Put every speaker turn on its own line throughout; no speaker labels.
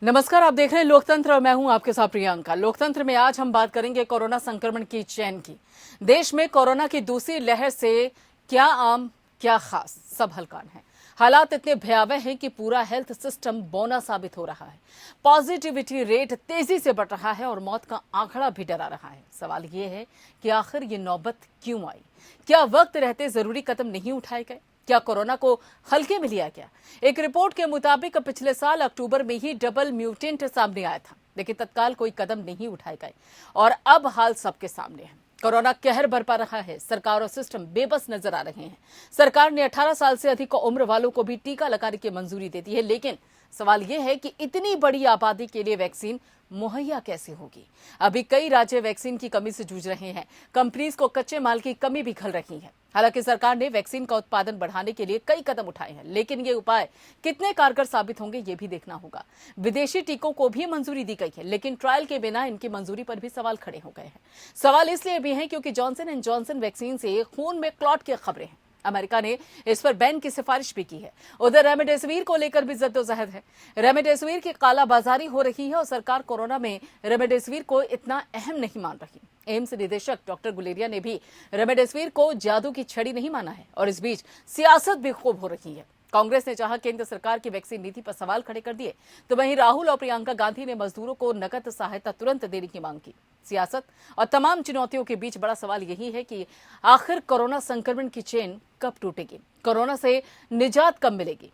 नमस्कार, आप देख रहे हैं लोकतंत्र और मैं हूं आपके साथ प्रियंका। लोकतंत्र में आज हम बात करेंगे कोरोना संक्रमण की चेन की। देश में कोरोना की दूसरी लहर से क्या आम क्या खास, सब हलकान है। हालात इतने भयावह हैं कि पूरा हेल्थ सिस्टम बौना साबित हो रहा है। पॉजिटिविटी रेट तेजी से बढ़ रहा है और मौत का आंकड़ा भी डरा रहा है। सवाल ये है कि आखिर ये नौबत क्यों आई? क्या वक्त रहते जरूरी कदम नहीं उठाए गए? क्या कोरोना को हल्के में लिया गया? एक रिपोर्ट के मुताबिक पिछले साल अक्टूबर में ही डबल म्यूटेंट सामने आया था, लेकिन तत्काल कोई कदम नहीं उठाए गए और अब हाल सबके सामने है। कोरोना कहर बरपा रहा है, सरकार और सिस्टम बेबस नजर आ रहे हैं। सरकार ने 18 साल से अधिक उम्र वालों को भी टीका लगाने की मंजूरी दे दी है, लेकिन सवाल यह है कि इतनी बड़ी आबादी के लिए वैक्सीन मुहैया कैसे होगी? अभी कई राज्य वैक्सीन की कमी से जूझ रहे हैं। कंपनीज को कच्चे माल की कमी भी खल रही है। हालांकि सरकार ने वैक्सीन का उत्पादन बढ़ाने के लिए कई कदम उठाए हैं, लेकिन ये उपाय कितने कारगर साबित होंगे ये भी देखना होगा। विदेशी टीकों को भी मंजूरी दी गई है, लेकिन ट्रायल के बिना इनकी मंजूरी पर भी सवाल खड़े हो गए हैं। सवाल इसलिए भी है क्योंकि जॉनसन एंड जॉनसन वैक्सीन से खून में क्लॉट की खबरें हैं। अमेरिका ने इस पर बैन की सिफारिश भी की है। उधर रेमडेसिविर को लेकर भी जद्दोजहद है। रेमडेसिविर की कालाबाजारी हो रही है और सरकार कोरोना में रेमडेसिविर को इतना अहम नहीं मान रही। एम्स निदेशक डॉक्टर गुलेरिया ने भी रेमडेसिविर को जादू की छड़ी नहीं माना है और इस बीच सियासत भी खूब हो रही है। कांग्रेस ने जहां केंद्र सरकार की वैक्सीन नीति पर सवाल खड़े कर दिए, तो वहीं राहुल और प्रियंका गांधी ने मजदूरों को नकद सहायता तुरंत देने की मांग की। सियासत और तमाम चुनौतियों के बीच बड़ा सवाल यही है कि आखिर कोरोना संक्रमण की चेन कब टूटेगी? कोरोना से निजात कब मिलेगी?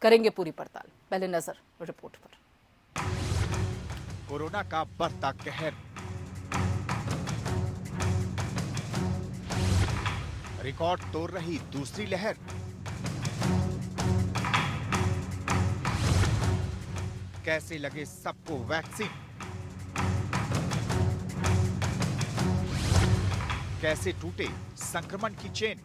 करेंगे पूरी पड़ताल। पहले नजर रिपोर्ट पर।
कोरोना का बढ़ता कहर, रिकॉर्ड तोड़ रही दूसरी लहर, कैसे लगे सबको वैक्सीन, कैसे टूटे संक्रमण की चेन।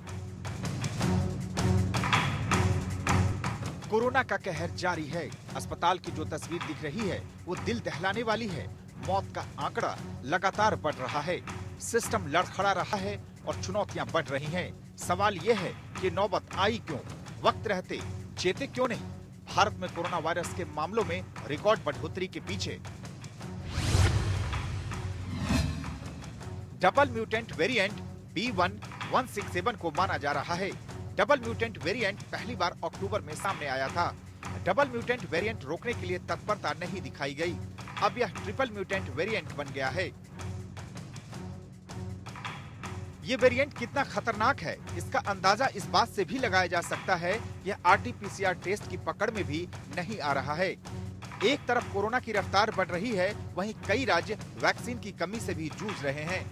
कोरोना का कहर जारी है। अस्पताल की जो तस्वीर दिख रही है वो दिल दहलाने वाली है। मौत का आंकड़ा लगातार बढ़ रहा है, सिस्टम लड़खड़ा रहा है और चुनौतियां बढ़ रही हैं। सवाल ये है कि नौबत आई क्यों? वक्त रहते चेते क्यों नहीं? भारत में कोरोना वायरस के मामलों में रिकॉर्ड बढ़ोतरी के पीछे डबल म्यूटेंट वेरिएंट B.1.167 को माना जा रहा है। डबल म्यूटेंट वेरिएंट पहली बार अक्टूबर में सामने आया था। डबल म्यूटेंट वेरिएंट रोकने के लिए तत्परता नहीं दिखाई गई। अब यह ट्रिपल म्यूटेंट वेरिएंट बन गया है। ये वेरिएंट कितना खतरनाक है, इसका अंदाजा इस बात से भी लगाया जा सकता है यह RT-PCR टेस्ट की पकड़ में भी नहीं आ रहा है। एक तरफ कोरोना की रफ्तार बढ़ रही है, वहीं कई राज्य वैक्सीन की कमी से भी जूझ रहे हैं।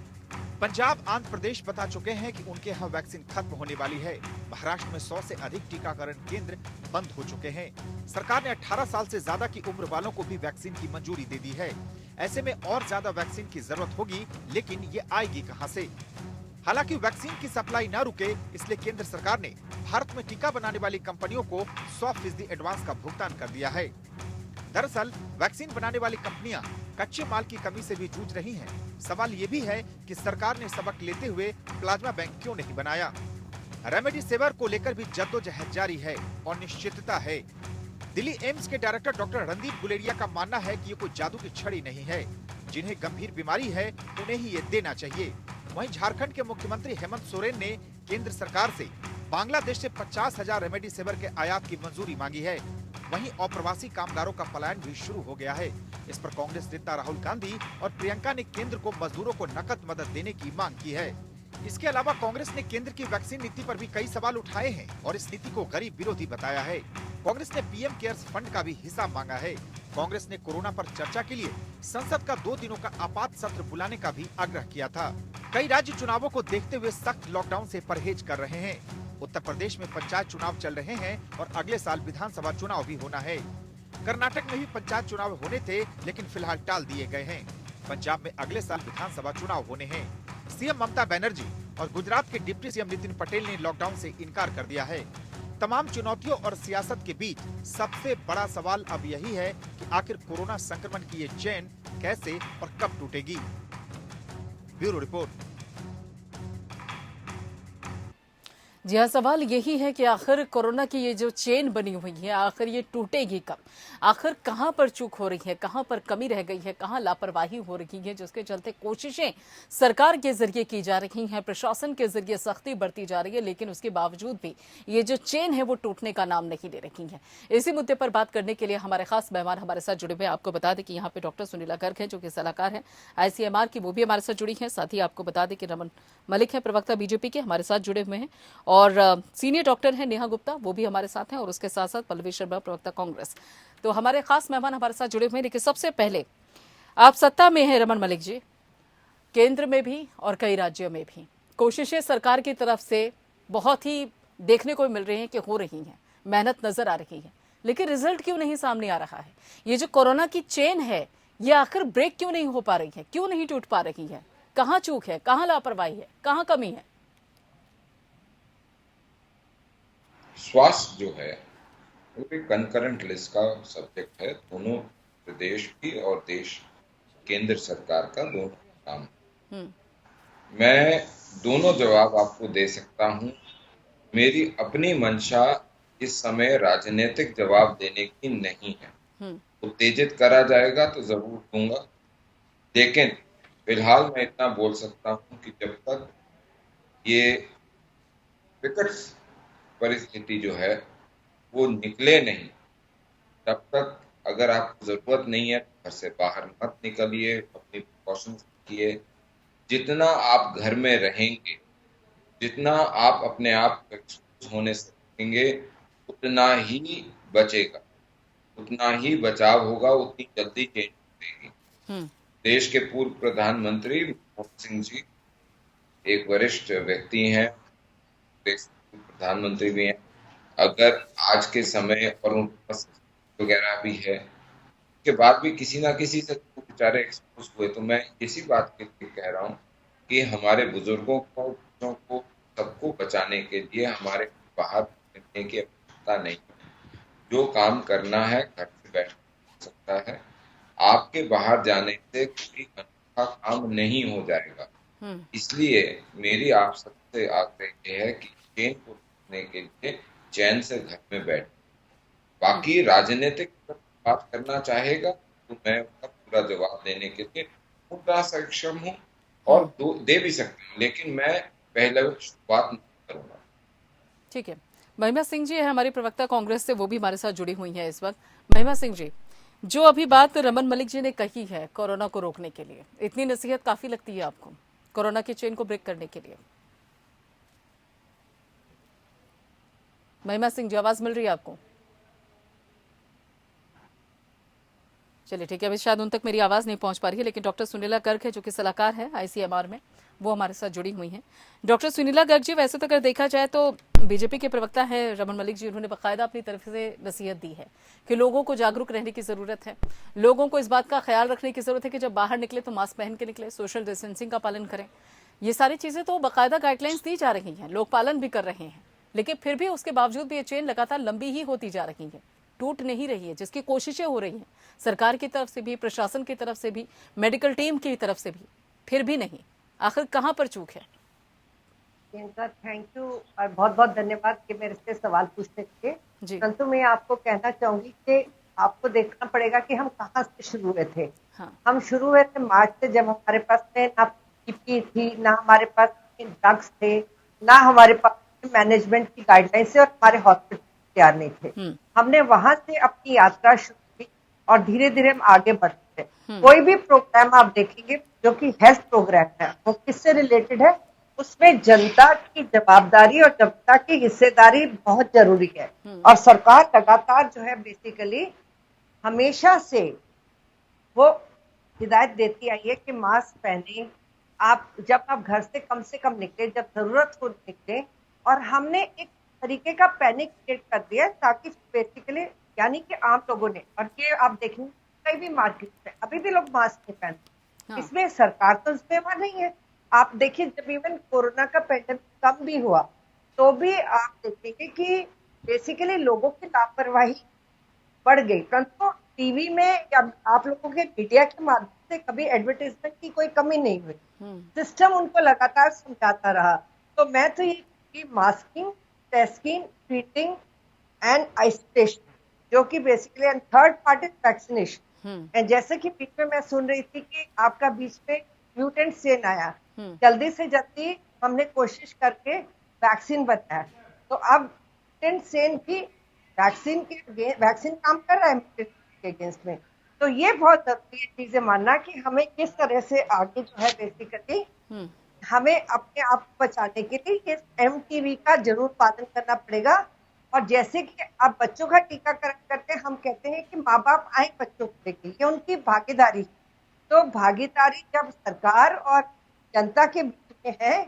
पंजाब, आंध्र प्रदेश बता चुके हैं कि उनके यहाँ वैक्सीन खत्म होने वाली है। महाराष्ट्र में 100 से अधिक टीकाकरण केंद्र बंद हो चुके हैं। सरकार ने 18 साल से ज्यादा की उम्र वालों को भी वैक्सीन की मंजूरी दे दी है। ऐसे में और ज्यादा वैक्सीन की जरूरत होगी, लेकिन ये आएगी कहां से? हालांकि वैक्सीन की सप्लाई न रुके, इसलिए केंद्र सरकार ने भारत में टीका बनाने वाली कंपनियों को 100% एडवांस का भुगतान कर दिया है। दरअसल वैक्सीन बनाने वाली कंपनियां कच्चे माल की कमी से भी जूझ रही हैं। सवाल ये भी है कि सरकार ने सबक लेते हुए प्लाज्मा बैंक क्यों नहीं बनाया? रेमडेसिविर को लेकर भी जद्दोजहद जारी है और निश्चितता है। दिल्ली एम्स के डायरेक्टर डॉक्टर रणदीप गुलेरिया का मानना है कि ये कोई जादू की छड़ी नहीं है। जिन्हें गंभीर बीमारी है उन्हें ही ये देना चाहिए। वहीं झारखंड के मुख्यमंत्री हेमंत सोरेन ने केंद्र सरकार से बांग्लादेश से 50,000 रेमडेसिविर के आयात की मंजूरी मांगी है। वहीं अप्रवासी कामगारों का पलायन भी शुरू हो गया है। इस पर कांग्रेस नेता राहुल गांधी और प्रियंका ने केंद्र को मजदूरों को नकद मदद देने की मांग की है। इसके अलावा कांग्रेस ने केंद्र की वैक्सीन नीति पर भी कई सवाल उठाए हैं और इस नीति को गरीब विरोधी बताया है। कांग्रेस ने पीएम केयर्स फंड का भी हिसाब मांगा है। कांग्रेस ने कोरोना पर चर्चा के लिए संसद का 2 दिनों का आपात सत्र बुलाने का भी आग्रह किया था। कई राज्य चुनावों को देखते हुए सख्त लॉकडाउन से परहेज कर रहे हैं। उत्तर प्रदेश में पंचायत चुनाव चल रहे हैं और अगले साल विधानसभा चुनाव भी होना है। कर्नाटक में भी पंचायत चुनाव होने थे, लेकिन फिलहाल टाल दिए गए हैं। पंजाब में अगले साल विधानसभा चुनाव होने हैं। सीएम ममता बनर्जी और गुजरात के डिप्टी सीएम नितिन पटेल ने लॉकडाउन से इनकार कर दिया है। तमाम चुनौतियों और सियासत के बीच सबसे बड़ा सवाल अब यही है कि आखिर कोरोना संक्रमण की ये चेन कैसे और कब टूटेगी। Bureau report.
जी हाँ, सवाल यही है कि आखिर कोरोना की ये जो चेन बनी हुई है, आखिर ये टूटेगी कब? आखिर कहाँ पर चूक हो रही है, कहाँ पर कमी रह गई है, कहाँ लापरवाही हो रही है, जिसके चलते कोशिशें सरकार के जरिए की जा रही हैं, प्रशासन के जरिए सख्ती बढ़ती जा रही है, लेकिन उसके बावजूद भी ये जो चेन है वो टूटने का नाम नहीं ले रही है। इसी मुद्दे पर बात करने के लिए हमारे खास मेहमान हमारे साथ जुड़े हुए हैं। आपको बता दें कि यहाँ पे डॉक्टर सुनीला गर्ग हैं, जो कि सलाहकार हैं ICMR की, वो भी हमारे साथ जुड़ी हैं। साथ ही आपको बता दें कि रमन मलिक है, प्रवक्ता बीजेपी के, हमारे साथ जुड़े हुए हैं। और सीनियर डॉक्टर हैं नेहा गुप्ता, वो भी हमारे साथ हैं। और उसके साथ साथ पल्लवी शर्मा, प्रवक्ता कांग्रेस। तो हमारे खास मेहमान हमारे साथ जुड़े हुए हैं। लेकिन सबसे पहले, आप सत्ता में हैं रमन मलिक जी, केंद्र में भी और कई राज्यों में भी कोशिशें सरकार की तरफ से बहुत ही देखने को मिल रही हैं कि हो रही हैं, मेहनत नजर आ रही है, लेकिन रिजल्ट क्यों नहीं सामने आ रहा है? ये जो कोरोना की चेन है, ये आखिर ब्रेक क्यों नहीं हो पा रही है, क्यों नहीं टूट पा रही है? कहाँ चूक है, कहाँ लापरवाही है, कहाँ कमी है?
स्वास्थ्य जो है वो एक कंकरेंट लिस्ट का सब्जेक्ट है। दोनों प्रदेश की और देश केंद्र सरकार का दोनों काम। मैं दोनों जवाब आपको दे सकता हूं। मेरी अपनी मंशा इस समय राजनीतिक जवाब देने की नहीं है। उत्तेजित करा जाएगा तो जरूर दूंगा, लेकिन फिलहाल मैं इतना बोल सकता हूं कि जब तक ये विकट परिस्थिति जो है वो निकले नहीं, तब तक अगर आपको जरूरत नहीं है घर से बाहर मत निकलिए, अपनी प्रिकॉशंस रखिए। जितना आप घर में रहेंगे, जितना आप अपने आप को एक्सपोज होने से रखेंगे, उतना ही बचेगा, उतना ही बचाव होगा, उतनी जल्दी चेंज होगी। देश के पूर्व प्रधानमंत्री मनमोहन सिंह जी एक वरिष्ठ व्यक्ति हैं, देश के प्रधानमंत्री भी हैं। अगर आज के समय और उनके पास वगैरह भी है, के बाद भी किसी ना किसी से बेचारे एक्सपोज हुए, तो मैं इसी बात के लिए कह रहा हूँ कि हमारे बुजुर्गों को, बच्चों को, सबको बचाने के लिए हमारे बाहर निकलने की आवश्यकता नहीं। जो काम करना है घर से बैठ सकता है। आपके बाहर जाने से कोई अनोखा काम नहीं हो जाएगा। इसलिए मेरी आप सबसे आग्रह ये है कि चेन को रोकने के लिए चैन से घर में बैठ। बाकी राजनीतिक बात करना चाहेगा तो मैं उसका पूरा जवाब देने के लिए पूरा सक्षम हूँ और दे भी सकता हूँ, लेकिन मैं पहले शुरुआत नहीं करूंगा।
ठीक है। महिमा सिंह जी है हमारी प्रवक्ता कांग्रेस से, वो भी हमारे साथ जुड़ी हुई है इस वक्त। महिमा सिंह जी, जो अभी बात रमन मलिक जी ने कही है कोरोना को रोकने के लिए, इतनी नसीहत काफी लगती है आपको कोरोना की चेन को ब्रेक करने के लिए? महिमा सिंह जी, आवाज मिल रही है आपको? चलिए ठीक है, अभी शायद उन तक मेरी आवाज नहीं पहुंच पा रही है, लेकिन डॉक्टर सुनीला गर्ग है, जो कि सलाहकार है ICMR में, वो हमारे साथ जुड़ी हुई हैं। डॉक्टर सुनीला गर्ग जी, वैसे तो अगर देखा जाए तो बीजेपी के प्रवक्ता है रमन मलिक जी, उन्होंने बाकायदा अपनी तरफ से नसीहत दी है कि लोगों को जागरूक रहने की जरूरत है, लोगों को इस बात का ख्याल रखने की जरूरत है कि जब बाहर निकले तो मास्क पहन के निकले, सोशल डिस्टेंसिंग का पालन करें। ये सारी चीजें तो बाकायदा गाइडलाइंस दी जा रही हैं, लोग पालन भी कर रहे हैं, लेकिन फिर भी उसके बावजूद भी ये चेन लगातार लंबी ही होती जा रही है, टूट नहीं रही है, जिसकी कोशिशें हो रही हैं सरकार की तरफ से भी, प्रशासन की तरफ से भी, मेडिकल टीम की तरफ से भी, फिर भी नहीं। आखिर कहां पर चूक है?
प्रियंका, थैंक यू और बहुत बहुत धन्यवाद कि मेरे से सवाल पूछने के लिए। परंतु मैं आपको कहना चाहूंगी कि आपको देखना पड़ेगा कि हम कहाँ से शुरू हुए थे। हम शुरू हुए थे मार्च से, जब हमारे पास में ना PPE थी, ना हमारे पास ड्रग्स थे, ना हमारे पास मैनेजमेंट की गाइडलाइंस और हमारे हॉस्पिटल तैयार नहीं थे। हमने वहां से अपनी यात्रा शुरू की और धीरे धीरे हम आगे बढ़ते थे। कोई भी प्रोग्राम आप देखेंगे जो कि हेल्थ प्रोग्राम है, वो किससे रिलेटेड है, उसमें जनता की जवाबदारी और जनता की हिस्सेदारी बहुत जरूरी है। और सरकार लगातार जो है बेसिकली हमेशा से वो हिदायत देती आई है कि मास्क पहने, आप जब आप घर से कम निकले, जब जरूरत हो निकले। और हमने एक तरीके का पैनिक क्रिएट कर दिया ताकि बेसिकली यानी कि आम लोगों ने, और ये आप देखेंगे कई भी मार्केट में अभी भी लोग मास्क नहीं पहनते। इसमें सरकार तो जिम्मेवार नहीं है। आप देखिए, जब इवन कोरोना का पैंडेमिक कम भी हुआ तो भी आप देखेंगे कि बेसिकली लोगों की लापरवाही बढ़ गई, परंतु टीवी में या आप लोगों के मीडिया के माध्यम से कभी एडवर्टाइजमेंट की कोई कमी नहीं हुई। सिस्टम उनको लगातार समझाता रहा। तो मैं तो ये masking testing, treating and isolation, जो कि basically third part is vaccination. And जैसे कि बीच में मैं सुन रही थी कि आपका बीच में म्यूटेंट स्ट्रेन आया, जल्दी से जल्दी हमने कोशिश करके वैक्सीन बनाया, तो अब म्यूटेंट स्ट्रेन की वैक्सीन काम कर रहा है म्यूटेंट के अगेंस्ट में। तो ये बहुत जरूरी है चीजें मानना कि हमें किस तरह से आगे जो है बेसिकली हमें अपने आप को बचाने के लिए इस MTV का जरूर पालन करना पड़ेगा। और जैसे कि आप बच्चों का टीकाकरण करते हैं, हम कहते हैं कि माँ बाप आए बच्चों को लेके, ये उनकी भागीदारी। तो भागीदारी जब सरकार और जनता के बीच में है,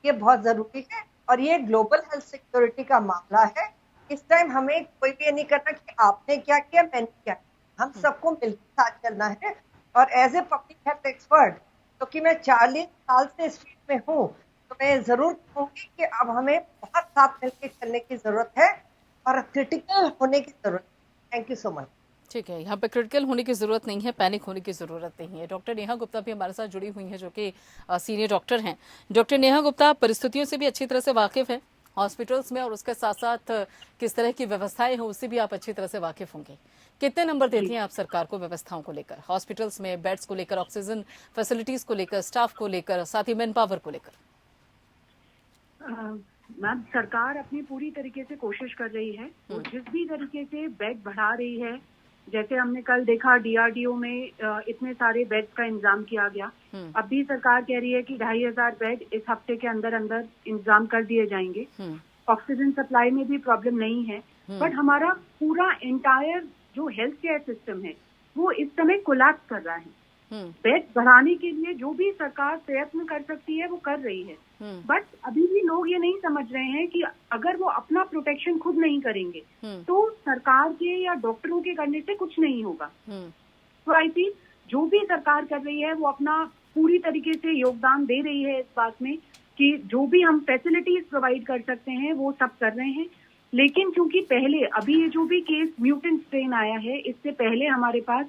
ये बहुत जरूरी है। और ये ग्लोबल हेल्थ सिक्योरिटी का मामला है। इस टाइम हमें कोई भी ये नहीं करना कि आपने क्या किया, मैंने क्या, हम सबको मिलकर साथ चलना है। और as a public health expert, क्योंकि मैं 40 साल से इस फील्ड में हूँ, तो मैं जरूर कहूंगी कि अब हमें बहुत साथ मिलकर चलने की जरूरत है और क्रिटिकल होने की जरूरत है। Thank you so much.
ठीक है, यहाँ पे क्रिटिकल होने की ज़रूरत नहीं है, पैनिक होने की ज़रूरत नहीं है। डॉक्टर नेहा गुप्ता भी हमारे साथ जुड़ी हुई हैं, जो कि सीनियर डॉक्टर हैं। डॉक्टर नेहा गुप्ता परिस्थितियों से भी अच्छी तरह से वाकिफ़ है हॉस्पिटल्स में, और उसके साथ साथ किस तरह की व्यवस्थाएं हैं उससे भी आप अच्छी तरह से वाकिफ़ होंगे। कितने नंबर देती हैं आप सरकार को व्यवस्थाओं को लेकर, हॉस्पिटल्स में बेड्स को लेकर, ऑक्सीजन फैसिलिटीज़ को लेकर, स्टाफ को लेकर, साथ ही मैन पावर को लेकर?
मैम, सरकार अपनी पूरी तरीके से कोशिश कर रही है। वो जिस भी तरीके से बेड बढ़ा रही है, जैसे हमने कल देखा DRDO में इतने सारे बेड्स का इंतजाम किया गया। अब भी सरकार कह रही है कि 2500 बेड इस हफ्ते के अंदर अंदर इंतजाम कर दिए जाएंगे। ऑक्सीजन सप्लाई में भी प्रॉब्लम नहीं है, बट हमारा पूरा एंटायर जो हेल्थ केयर सिस्टम है वो इस समय कोलैप्स कर रहा है। बेड बढ़ाने के लिए जो भी सरकार प्रयत्न कर सकती है वो कर रही है, बट अभी भी लोग ये नहीं समझ रहे हैं कि अगर वो अपना प्रोटेक्शन खुद नहीं करेंगे तो सरकार के या डॉक्टरों के करने से कुछ नहीं होगा। तो आई थिंक जो भी सरकार कर रही है वो अपना पूरी तरीके से योगदान दे रही है इस बात में कि जो भी हम फैसिलिटीज प्रोवाइड कर सकते हैं वो सब कर रहे हैं। लेकिन क्योंकि पहले अभी ये जो भी केस म्यूटेंट स्ट्रेन आया है, इससे पहले हमारे पास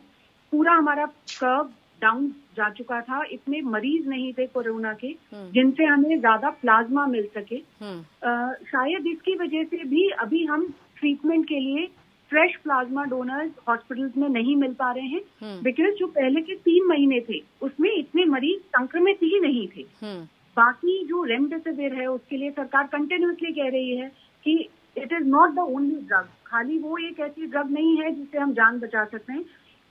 पूरा हमारा कर्व डाउन जा चुका था। इतने मरीज नहीं थे कोरोना के जिनसे हमें ज्यादा प्लाज्मा मिल सके। शायद इसकी वजह से भी अभी हम ट्रीटमेंट के लिए फ्रेश प्लाज्मा डोनर्स हॉस्पिटल्स में नहीं मिल पा रहे हैं, बिकॉज जो पहले के 3 महीने थे उसमें इतने मरीज संक्रमित ही नहीं थे। बाकी जो रेमडेसिविर है उसके लिए सरकार कंटिन्यूसली कह रही है कि it is not the only drug, खाली वो एक ऐसी ड्रग नहीं है जिससे हम जान बचा सकते हैं।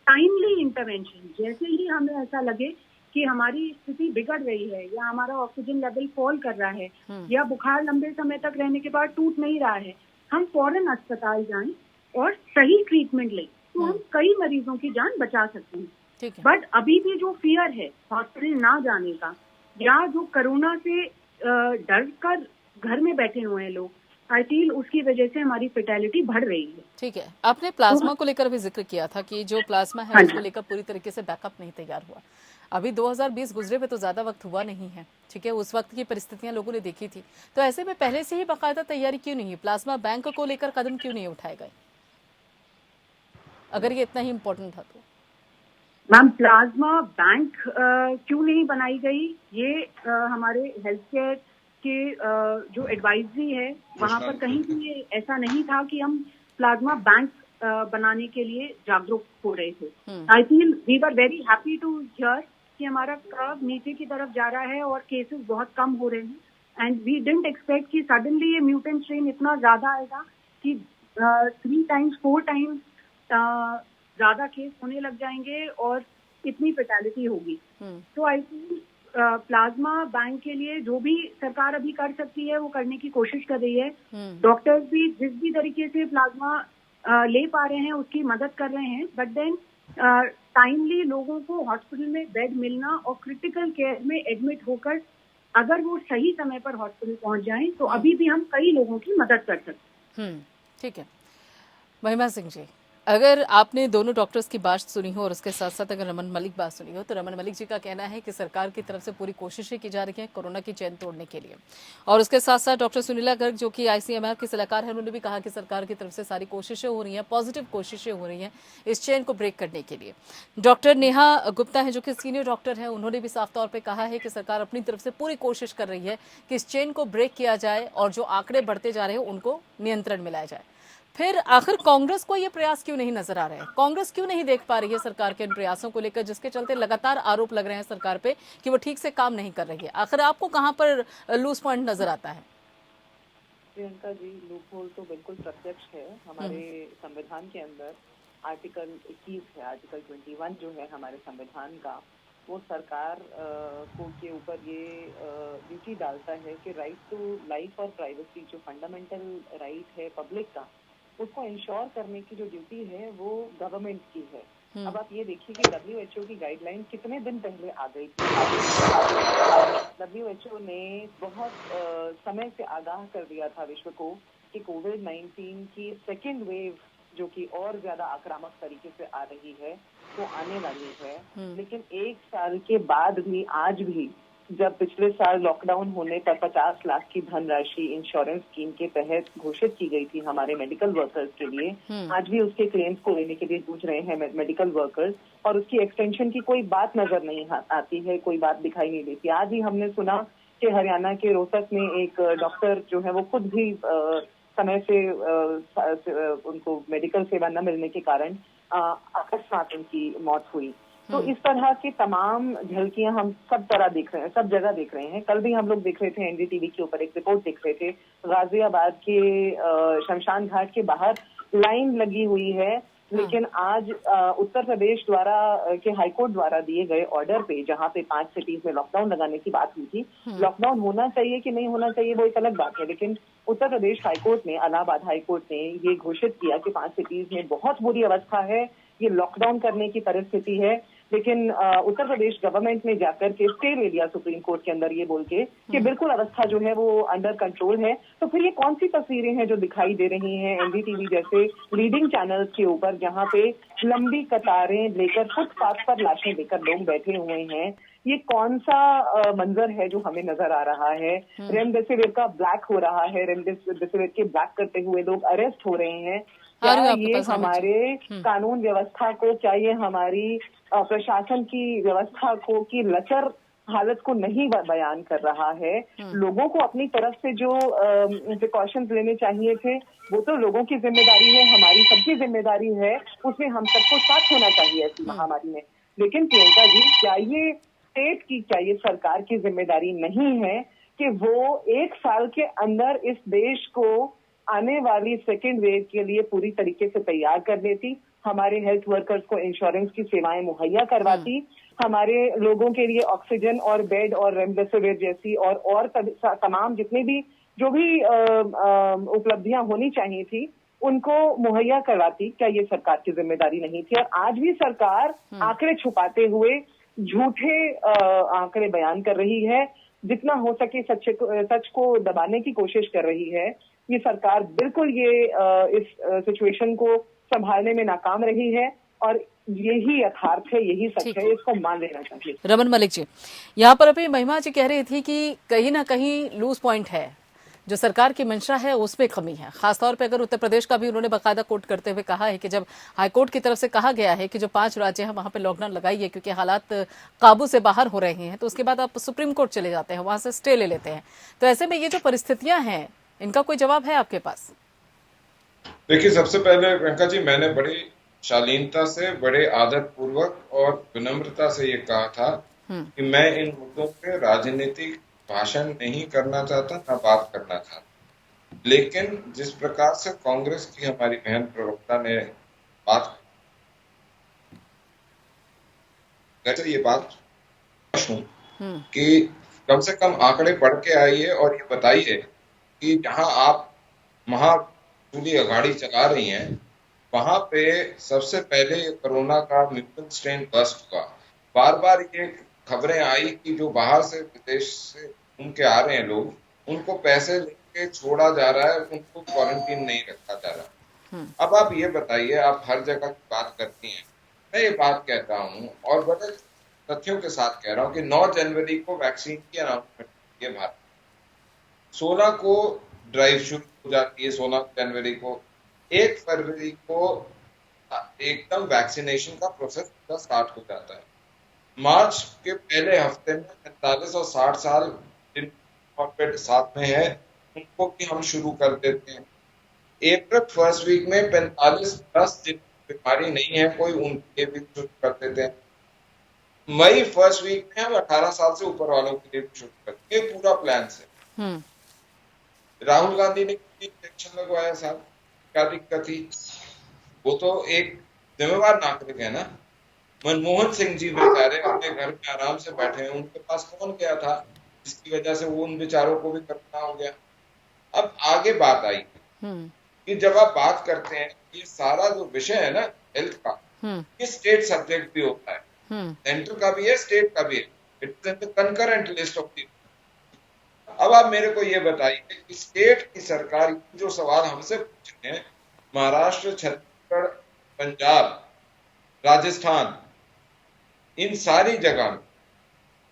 टाइमली इंटरवेंशन, जैसे ही हमें ऐसा लगे कि हमारी स्थिति बिगड़ रही है या हमारा ऑक्सीजन लेवल फॉल कर रहा है या बुखार लंबे समय तक रहने के बाद टूट नहीं रहा है, हम फौरन अस्पताल जाएं और सही ट्रीटमेंट लें, तो हम कई मरीजों की जान बचा सकते हैं। बट अभी भी जो फियर है हॉस्पिटल ना जाने का या जो कोरोना से डर कर घर में बैठे हुए हैं लोग, आई फील उसकी वजह से हमारी फेटेलिटी बढ़ रही है।
ठीक है, आपने प्लाज्मा को लेकर भी जिक्र किया था कि जो प्लाज्मा है उसको लेकर पूरी तरीके से बैकअप नहीं तैयार हुआ। अभी 2020 गुजरे में तो ज्यादा वक्त हुआ नहीं है, ठीक है, उस वक्त की परिस्थितियां लोगों ने देखी थी, तो ऐसे में पहले से ही बाकायदा तैयारी क्यों नहीं, प्लाज्मा बैंक को लेकर कदम क्यों नहीं उठाए गए, अगर ये इतना ही इम्पोर्टेंट था तो?
मैम, प्लाज्मा बैंक क्यों नहीं बनाई गई, ये हमारे हेल्थ केयर के जो एडवाइजरी है वहाँ पर कहीं भी ये ऐसा नहीं था कि हम प्लाज्मा बैंक बनाने के लिए जागरूक हो रहे थे। I feel we were very happy to hear कि हमारा कर्व नीचे की तरफ जा रहा है और केसेस बहुत कम हो रहे हैं। एंड वी डिडंट एक्सपेक्ट कि सडनली ये म्यूटेंट स्ट्रेन इतना ज्यादा आएगा कि 3 टाइम्स 4 टाइम्स ज्यादा केस होने लग जाएंगे और इतनी फेटेलिटी होगी। तो आई फील प्लाज्मा बैंक के लिए जो भी सरकार अभी कर सकती है वो करने की कोशिश कर रही है। डॉक्टर्स भी जिस भी तरीके से प्लाज्मा ले पा रहे हैं उसकी मदद कर रहे हैं, बट देन टाइमली लोगों को हॉस्पिटल में बेड मिलना और क्रिटिकल केयर में एडमिट होकर अगर वो सही समय पर हॉस्पिटल पहुंच जाएं तो अभी भी हम कई लोगों की मदद कर सकते हैं।
ठीक है, महिमा सिंह जी, अगर आपने दोनों डॉक्टर्स की बात सुनी हो और उसके साथ साथ अगर रमन मलिक बात सुनी हो, तो रमन मलिक जी का कहना है कि सरकार की तरफ से पूरी कोशिशें की जा रही हैं कोरोना की चेन तोड़ने के लिए। और उसके साथ साथ डॉक्टर सुनीला गर्ग जो कि ICMR की सलाहकार है, उन्होंने भी कहा कि सरकार की तरफ से सारी कोशिशें हो रही हैं, पॉजिटिव कोशिशें हो रही हैं इस चेन को ब्रेक करने के लिए। डॉक्टर नेहा गुप्ता है जो कि सीनियर डॉक्टर हैं, उन्होंने भी साफ तौर पर कहा है कि सरकार अपनी तरफ से पूरी कोशिश कर रही है कि इस चेन को ब्रेक किया जाए और जो आंकड़े बढ़ते जा रहे हैं उनको नियंत्रण में लाया जाए। फिर आखिर कांग्रेस को ये प्रयास क्यों नहीं नजर आ रहे हैं? कांग्रेस क्यों नहीं देख पा रही है सरकार के इन प्रयासों को लेकर, जिसके चलते लगातार आरोप लग रहे हैं सरकार पे कि वो ठीक से काम नहीं कर रही है? आखिर आपको कहां पर लूज पॉइंट नजर आता है?
प्रियंका जी, लूप होल तो बिल्कुल प्रत्यक्ष है हमारे संविधान के अंदर। आर्टिकल 21 है, आर्टिकल 21 जो है हमारे संविधान का, वो सरकार को के ऊपर ये ड्यूटी डालता है कि राइट टू लाइफ और प्राइवेसी, जो फंडामेंटल राइट है पब्लिक का, उसको इंश्योर करने की जो ड्यूटी है वो गवर्नमेंट की है। अब आप ये देखिए कि WHO की गाइडलाइन कितने दिन पहले आ गई थी। WHO ने बहुत समय से आगाह कर दिया था विश्व को कि कोविड-19 की सेकेंड वेव, जो कि और ज्यादा आक्रामक तरीके से आ रही है, वो आने वाली है। लेकिन 1 साल के बाद भी, आज भी, जब पिछले साल लॉकडाउन होने पर 50 लाख की धनराशि इंश्योरेंस स्कीम के तहत घोषित की गई थी हमारे मेडिकल वर्कर्स के लिए, आज भी उसके क्लेम्स को लेने के लिए जूझ रहे हैं मेडिकल वर्कर्स, और उसकी एक्सटेंशन की कोई बात नजर नहीं आती है, कोई बात दिखाई नहीं देती। आज ही हमने सुना कि हरियाणा के रोहतक में एक डॉक्टर जो है वो खुद भी समय से उनको मेडिकल सेवा न मिलने के कारण अकस्मात उनकी मौत हुई। तो इस तरह की तमाम झलकियां हम सब तरह देख रहे हैं, सब जगह देख रहे हैं। कल भी हम लोग देख रहे थे, NDTV के ऊपर एक रिपोर्ट देख रहे थे, गाजियाबाद के शमशान घाट के बाहर लाइन लगी हुई है। लेकिन आज उत्तर प्रदेश द्वारा के हाईकोर्ट द्वारा दिए गए ऑर्डर पे, जहां पे 5 सिटीज में लॉकडाउन लगाने की बात हुई थी, लॉकडाउन होना चाहिए कि नहीं होना चाहिए वो एक अलग बात है, लेकिन उत्तर प्रदेश हाईकोर्ट ने, इलाहाबाद हाईकोर्ट ने ये घोषित किया कि 5 सिटीज में बहुत बुरी अवस्था है, ये लॉकडाउन करने की परिस्थिति है। लेकिन उत्तर प्रदेश गवर्नमेंट ने जाकर के स्टे ले लिया सुप्रीम कोर्ट के अंदर, ये बोल के कि बिल्कुल अवस्था जो है वो अंडर कंट्रोल है। तो फिर ये कौन सी तस्वीरें हैं जो दिखाई दे रही हैं NDTV जैसे लीडिंग चैनल्स के ऊपर, जहां पे लंबी कतारें लेकर फुटपाथ पर लाशें लेकर लोग बैठे हुए हैं? ये कौन सा मंजर है जो हमें नजर आ रहा है? रेमडेसिविर का ब्लैक हो रहा है, रेमडेसिविर के ब्लैक करते हुए लोग अरेस्ट हो रहे हैं। क्या ये हमारे कानून व्यवस्था को, क्या ये हमारी प्रशासन की व्यवस्था को की लचर हालत को नहीं बयान कर रहा है? लोगों को अपनी तरफ से जो प्रिकॉशंस लेने चाहिए थे, वो तो लोगों की जिम्मेदारी है, हमारी सबकी जिम्मेदारी है, उसमें हम सबको साथ होना चाहिए ऐसी महामारी में। लेकिन प्रियंका जी, क्या ये स्टेट की, क्या ये सरकार की जिम्मेदारी नहीं है कि वो 1 साल के अंदर इस देश को आने वाली सेकेंड वेव के लिए पूरी तरीके से तैयार कर देती, हमारे हेल्थ वर्कर्स को इंश्योरेंस की सेवाएं मुहैया करवाती, हमारे लोगों के लिए ऑक्सीजन और बेड और रेमडेसिविर जैसी और तमाम जितने भी जो भी उपलब्धियां होनी चाहिए थी उनको मुहैया करवाती? क्या ये सरकार की जिम्मेदारी नहीं थी? और आज भी सरकार आंकड़े छुपाते हुए झूठे आंकड़े बयान कर रही है, जितना हो सके सच को दबाने की कोशिश कर रही है। ये सरकार बिल्कुल ये इस सिचुएशन को संभालने में नाकाम रही है और यही यथार्थ है, यही सच है, इसको मान लेना चाहिए।
रमन मलिक जी, यहाँ पर अभी महिमा जी कह रही थी कि कहीं ना कहीं लूज पॉइंट है, जो सरकार की मंशा है उसमें कमी है। खासतौर पे अगर उत्तर प्रदेश का भी उन्होंने बाकायदा कोट करते हुए कहा है कि जब हाईकोर्ट की तरफ से कहा गया है कि जो 5 राज्य हैं वहां पे लॉकडाउन लगाइए क्योंकि हालात काबू से बाहर हो रहे हैं, तो उसके बाद आप सुप्रीम कोर्ट चले जाते हैं, वहां से स्टे ले लेते हैं। तो ऐसे में ये जो परिस्थितियां हैं, इनका कोई जवाब है आपके पास?
देखिए, सबसे पहले प्रियंका जी, मैंने बड़ी शालीनता से, बड़े आदर पूर्वक और विनम्रता से ये कहा था कि मैं इन मुद्दों पे राजनीतिक भाषण नहीं करना चाहता, ना बात करना चाहता। लेकिन जिस प्रकार से कांग्रेस की हमारी बहन प्रवक्ता ने बात, वैसे ये बात कि कम से कम आंकड़े पढ़ के आइए और ये बताइए कि जहां आप महाचूली अघाड़ी चला रही हैं, वहां पे सबसे पहले कोरोना का म्यूटेंट स्ट्रेन बस्ट हुआ। बार बार ये खबरें आई कि जो बाहर से, विदेश से घूम के आ रहे हैं लोग, उनको पैसे लेके छोड़ा जा रहा है, उनको क्वारंटीन नहीं रखा जा रहा। अब आप ये बताइए, आप हर जगह की बात करती हैं, मैं ये बात कहता हूं और बड़े तथ्यों के साथ कह रहा हूं कि 9 जनवरी को वैक्सीन की अनाउंसमेंट की है भारत, 16 को ड्राइव शुरू हो जाती है, 16 जनवरी को, 1 फरवरी को एकदम वैक्सीनेशन का प्रोसेस पूरा स्टार्ट हो जाता है। मार्च के पहले हफ्ते में 45 और 60 साल जिन कॉर्पोरेट साथ में है उनको भी हम शुरू कर देते हैं। अप्रैल फर्स्ट वीक में 45+ जिन बीमारी नहीं है कोई, उनके भी शुरू कर देते हैं। मई फर्स्ट वीक में हम 18 साल से ऊपर वालों के लिए भी शुरू करते हैं। पूरा प्लान से। राहुल गांधी ने इंजेक्शन लगवाया साहब, क्या दिक्कत थी? वो तो एक जिम्मेवार नागरिक है ना। मनमोहन सिंह जी बेचारे अपने घर में आराम से बैठे हैं, उनके पास कौन गया था जिसकी वजह से वो उन बेचारों को भी करना हो गया। अब आगे बात आई कि जब आप बात करते हैं, ये सारा जो विषय है ना हेल्थ का, ये स्टेट सब्जेक्ट भी होता है, सेंटर का भी है, स्टेट का भी है। It's in the concurrent list of the. अब आप मेरे को ये बताइए कि स्टेट की सरकार जो सवाल हमसे पूछ रहे हैं, महाराष्ट्र, छत्तीसगढ़, पंजाब, राजस्थान, इन सारी जगह में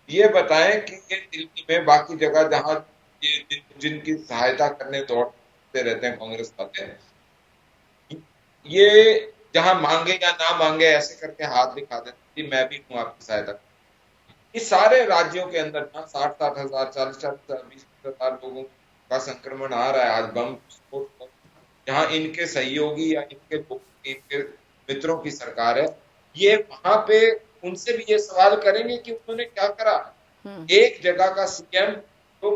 ये बताएं कि ये दिल्ली में बाकी जगह जहां ये जिनकी सहायता करने दौड़ते रहते हैं कांग्रेस वाले, ये जहां मांगे या ना मांगे ऐसे करके हाथ दिखा देते कि मैं भी हूं आपकी सहायता। इस सारे राज्यों के अंदर 60-60 हजार, 40-20 हजार लोगों का संक्रमण आ रहा है आज बम विस्फोट, जहां इनके सहयोगी या इनके मित्रों की सरकार है। ये वहां पे उनसे भी ये सवाल करेंगे कि उन्होंने क्या करा। एक जगह का सीएम तो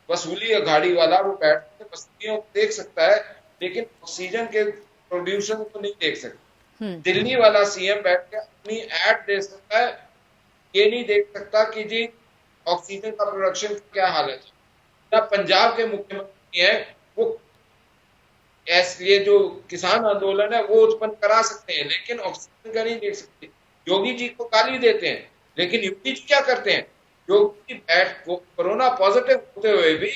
वसूली गाड़ी वाला, वो बैठ के बस्तियों को देख सकता है लेकिन ऑक्सीजन के प्रोड्यूसर को नहीं देख सकता। दिल्ली वाला सीएम बैठ के अपनी एड दे सकता है, ये नहीं देख सकता कि जी ऑक्सीजन का प्रोडक्शन क्या हालत है। ना पंजाब के मुख्यमंत्री हैं, वो ये जो किसान आंदोलन है वो उत्पन्न करा सकते हैं लेकिन ऑक्सीजन का नहीं देख सकते। योगी जी को गाली देते हैं लेकिन योगी जी क्या करते हैं? योगी कोरोना पॉजिटिव होते हुए भी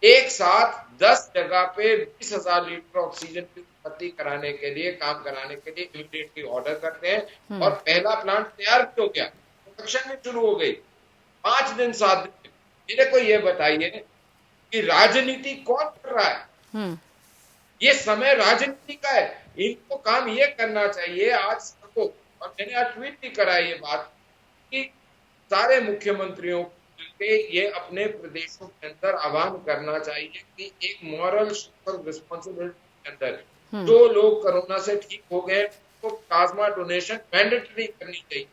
एक साथ 10 जगह पे 20,000 लीटर ऑक्सीजन की उत्पत्ति कराने के लिए, काम कराने के लिए इमीडिएटली ऑर्डर करते हैं और पहला प्लांट तैयार भी हो गया, प्रोडक्शन भी शुरू हो गई 5 दिन 7 दिन। मेरे को ये बताइए कि राजनीति कौन कर रहा है? ये समय राजनीति का है। इनको काम ये करना चाहिए आज सबको, और मैंने आज ट्वीट भी करा ये बात कि सारे मुख्यमंत्रियों के ये अपने प्रदेशों के अंदर आह्वान करना चाहिए कि एक मॉरल सोशल रिस्पॉन्सिबिलिटी के अंदर जो लोग कोरोना से ठीक हो गए तो प्लाज्मा डोनेशन मैंडेटरी करनी चाहिए।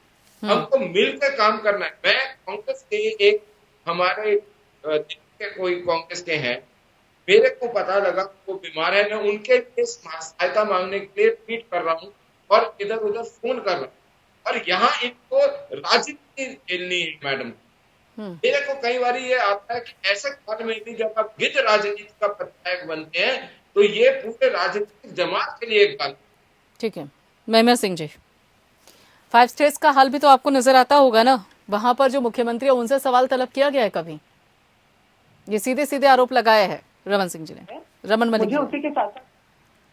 हमको मिलकर काम करना है। मैं कांग्रेस के एक हमारे कोई कांग्रेस के हैं, मेरे को पता लगा वो बीमार है, मैं उनके लिए सहायता मांगने के लिए ट्वीट कर रहा हूँ और इधर उधर फोन कर रहा हूँ, और यहाँ इनको राजनीति खेलनी है मैडम। मेरे को कई बार ये आता है कि ऐसे काल में भी जब आप गिद्ध राजनीति का प्रत्यायक बनते हैं तो ये पूरे राजनीतिक जमात के लिए एक बात।
ठीक है महिमा सिंह जी, 5 स्टेट्स का हाल भी तो आपको नजर आता होगा ना, वहां पर जो मुख्यमंत्री है उनसे सवाल तलब किया गया है कभी? ये सीधे सीधे आरोप लगाए हैं रमन सिंह जी ने, रमन मलिक।
मुझे उसी के साथ साथ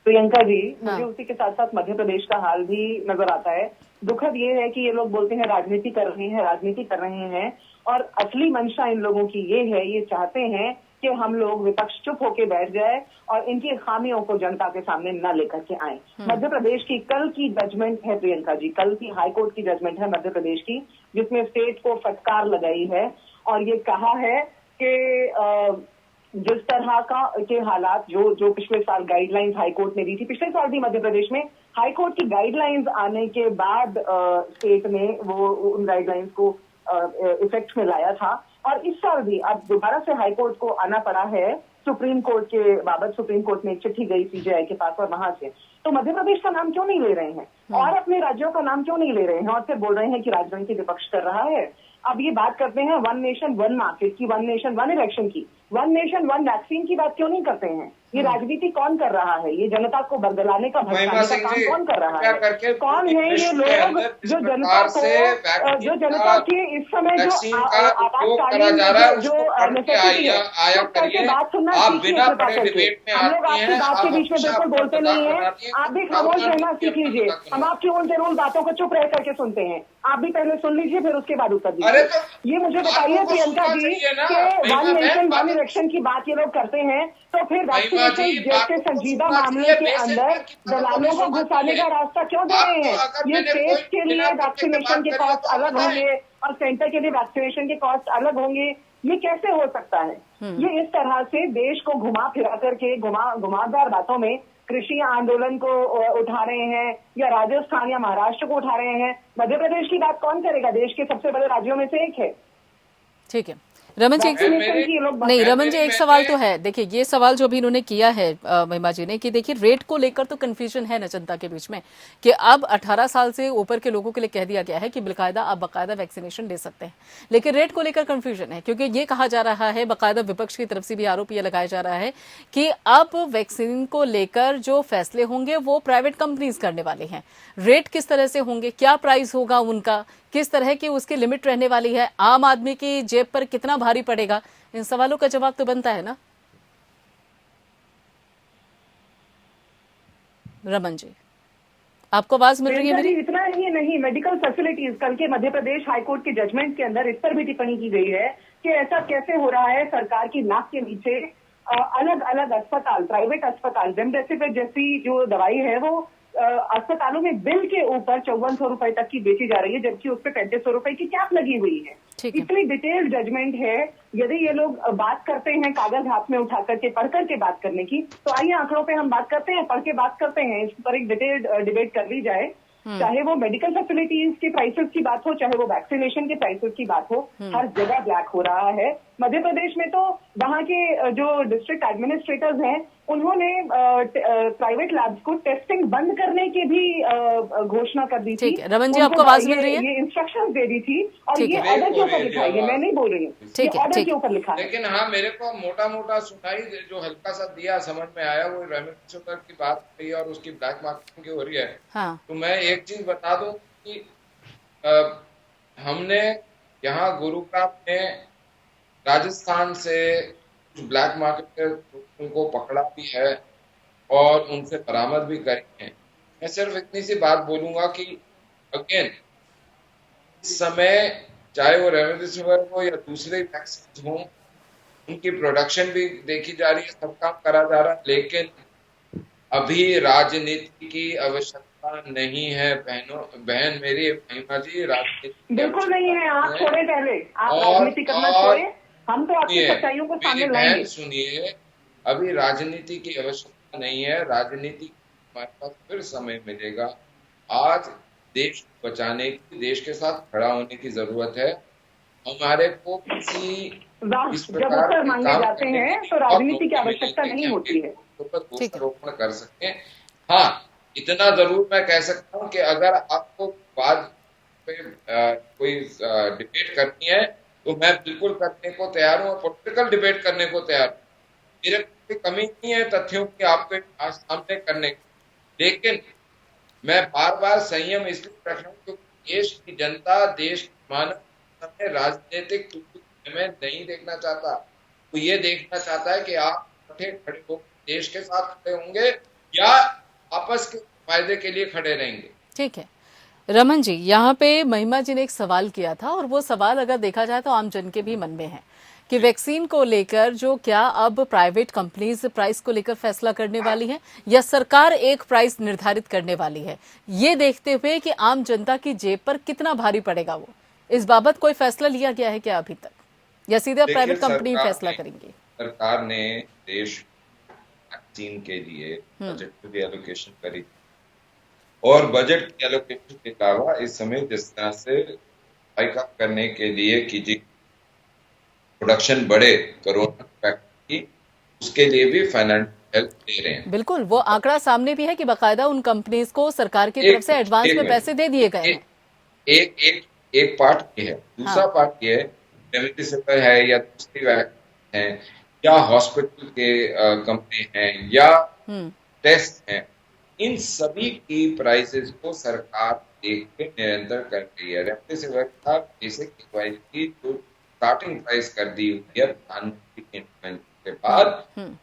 प्रियंका जी, मुझे उसी के साथ साथ मध्य प्रदेश का हाल भी नजर आता है। दुखद ये है कि ये लोग बोलते हैं राजनीति कर रहे हैं, राजनीति कर रहे हैं, और असली मंशा इन लोगों की ये है, ये चाहते हैं कि हम लोग विपक्ष चुप होके बैठ जाए और इनकी खामियों को जनता के सामने न लेकर के आए। मध्य प्रदेश की कल की जजमेंट है प्रियंका जी, कल की हाईकोर्ट की जजमेंट है मध्य प्रदेश की, जिसमें स्टेट को फटकार लगाई है और ये कहा है कि जिस तरह का के हालात जो पिछले साल गाइडलाइंस हाईकोर्ट ने दी थी, पिछले साल भी मध्य प्रदेश में हाईकोर्ट की गाइडलाइंस आने के बाद स्टेट ने वो उन गाइडलाइंस को इफेक्ट में लाया था, और इस साल भी अब दोबारा से हाईकोर्ट को आना पड़ा है सुप्रीम कोर्ट के बाबत। सुप्रीम कोर्ट में एक चिट्ठी गई सीजेआई के पास और वहां से तो मध्य प्रदेश का नाम क्यों नहीं ले रहे हैं और अपने राज्यों का नाम क्यों नहीं ले रहे हैं, और फिर बोल रहे हैं कि राजनीति विपक्ष कर रहा है। अब ये बात करते हैं वन नेशन वन मार्केट की, वन नेशन वन इलेक्शन की।
वन नेशन वन वैक्सीन की बात क्यों नहीं करते हैं? ये राजनीति कौन कर रहा है? ये जनता को बरगलाने का भटकाने का काम कौन कर रहा है? कौन है ये लोग जो जनता की इस समय जो आपातकालीन जो नेसेसिटी है चुप करके बात सुनना सीखिए। कृपा करके हम लोग आपकी बात के बीच में बिल्कुल बोलते नहीं है, आप भी खामोश रहना सीख लीजिए। हम आपकी उन जरूर बातों को चुप रह करके सुनते हैं, आप भी पहले सुन लीजिए फिर उसके बाद उत्तर दीजिए। ये मुझे बताइए प्रियंका जी कि वन नेशन वन इलेक्शन की बात ये लोग करते हैं तो फिर वैक्सीनेशन जैसे संजीदा मामले के अंदर दलालों को घुसाने का रास्ता क्यों दे रहे हैं? ये स्टेट के लिए वैक्सीनेशन के कॉस्ट अलग होंगे और सेंटर के लिए वैक्सीनेशन के कॉस्ट अलग होंगे, ये कैसे हो सकता है? ये इस तरह से देश को घुमा फिरा करके घुमावदार बातों में कृषि आंदोलन को उठा रहे हैं या राजस्थान या महाराष्ट्र को उठा रहे हैं। मध्य प्रदेश की बात कौन करेगा? देश के सबसे बड़े राज्यों में से एक है।
ठीक है रमन जी, नहीं रमन जी, एक सवाल तो है। देखिए ये सवाल जो भी इन्होंने किया है महिमा जी ने कि देखिए रेट को लेकर तो कंफ्यूजन है ना जनता के बीच में कि अब 18 साल से ऊपर के लोगों के लिए कह दिया गया है कि बाकायदा आप बाकायदा वैक्सीनेशन ले सकते हैं, लेकिन रेट को लेकर कंफ्यूजन है क्योंकि ये कहा जा रहा है, बाकायदा विपक्ष की तरफ से भी आरोप ये लगाया जा रहा है कि अब वैक्सीन को लेकर जो फैसले होंगे वो प्राइवेट कंपनीज करने वाले हैं। रेट किस तरह से होंगे, क्या प्राइस होगा उनका, किस तरह की उसकी लिमिट रहने वाली है, आम आदमी की जेब पर कितना भारी पड़ेगा, इन सवालों का जवाब तो बनता है ना रमन जी? आपको आवाज मिल रही है मेरी?
इतना ही नहीं, मेडिकल फैसिलिटीज, कल के मध्य प्रदेश हाईकोर्ट के जजमेंट के अंदर इस पर भी टिप्पणी की गई है कि ऐसा कैसे हो रहा है सरकार की नाक के नीचे अलग अलग अस्पताल, प्राइवेट अस्पताल, रेमडेसिविर जैसी जो दवाई है वो अस्पतालों में बिल के ऊपर 5400 रुपए तक की बेची जा रही है, जबकि उस पर 3500 रुपए की कैप लगी हुई है। इतनी डिटेल्ड जजमेंट है। यदि ये लोग बात करते हैं कागज हाथ में उठा करके पढ़ करके बात करने की, तो आइए आंकड़ों पे हम बात करते हैं, पढ़ के बात करते हैं, इस पर एक डिटेल्ड डिबेट कर ली जाए। चाहे वो मेडिकल फैसिलिटीज के प्राइसेस की बात हो, चाहे वो वैक्सीनेशन के प्राइसेस की बात हो, हर जगह ब्लैक हो रहा है। मध्य प्रदेश में तो वहाँ के जो डिस्ट्रिक्ट एडमिनिस्ट्रेटर्स हैं उन्होंने प्राइवेट लैब्स को टेस्टिंग बंद करने की भी घोषणा कर दी थी।
रमन जी आपको आवाज मिल रही है?
ये इंस्ट्रक्शंस दे दी थी और ये ऑर्डर के ऊपर लिखा है, मैं नहीं बोल रही हूँ, ये ऑर्डर के ऊपर लिखा है।
लेकिन हाँ, मेरे को मोटा मोटा सुनाई जो हल्का सा दिया समझ में आया वो रेमडेसिविर की बात हुई और उसकी ब्लैक मार्केटिंग की हो रही है। तो मैं एक चीज बता दूं कि हमने यहाँ गुरुग्राम में राजस्थान से ब्लैक मार्केट उनको पकड़ा भी है और उनसे बरामद भी करी है। मैं सिर्फ इतनी सी बात बोलूंगा कि अगेन इस समय चाहे वो रेमडेसिविर हो या दूसरे वैक्सीन हो, उनकी प्रोडक्शन भी देखी जा रही है, सब काम करा जा रहा है, लेकिन अभी राजनीति की आवश्यकता नहीं है। बहन मेरी महिमा जी, राजनीति
बिल्कुल नहीं है। आप छोड़े, पहले आप राजनीति करना छोड़े, हम तो आपकी सच्चाइयों को सामने लाएंगे।
सुनिए, अभी राजनीति की आवश्यकता नहीं है, राजनीति हमारे पास फिर समय मिलेगा। आज देश को बचाने की, देश के साथ खड़ा होने की जरूरत है। हमारे को किसी इस प्रकार के
मांगे जाते हैं तो राजनीति की आवश्यकता नहीं होती है,
दोषारोपण कर सकते हैं। हाँ, इतना जरूर मैं कह सकता हूँ कि अगर आपको बात पे कोई डिबेट करनी है तो मैं बिल्कुल करने को तैयार हूँ, पॉलिटिकल डिबेट करने को तैयार हूँ। मेरे कोई कमी नहीं है तथ्यों की आपके सामने करने की, लेकिन मैं बार बार संयम इसलिए रख रहा हूँ क्योंकि देश की जनता, देश की मानव राजनीतिक में नहीं देखना चाहता। वो ये देखना चाहता है कि आप खड़े हो देश के साथ खड़े होंगे या आपस के फायदे के लिए खड़े रहेंगे।
ठीक है रमन जी, यहाँ पे महिमा जी ने एक सवाल किया था और वो सवाल अगर देखा जाए तो आम जन के भी मन में है कि वैक्सीन को लेकर जो क्या अब प्राइवेट कंपनीज प्राइस को लेकर फैसला करने वाली है या सरकार एक प्राइस निर्धारित करने वाली है, ये देखते हुए कि आम जनता की जेब पर कितना भारी पड़ेगा वो, इस बाबत कोई फैसला लिया गया है क्या अभी तक, या सीधे प्राइवेट कंपनी फैसला करेंगी?
सरकार ने देश वैक्सीन के लिए बजट एलोकेशन करी और बजट की एलोकेशन के अलावा इस समय जिस तरह से हाइक अप करने के लिए कि जी प्रोडक्शन बढ़े कोरोना की, उसके लिए भी फाइनेंशियल हेल्प दे रहे हैं।
बिल्कुल, वो आंकड़ा सामने भी है कि बाकायदा उन कंपनीज को सरकार की तरफ से एडवांस में पैसे दे दिए गए हैं।
एक पार्ट ये है, दूसरा पार्ट ये है रेमडेसिविर है या दूसरी वैक्सीन है, या हॉस्पिटल के कंपनी हैं या टेस्ट हैं, इन सभी की प्राइसेस को सरकार देख के निरंतर कर रही है। रेमडेसिविर का बेसिक डिवाइस की जो स्टार्टिंग प्राइस कर दी हुई है प्रधानमंत्री के इंटरवेंशन के बाद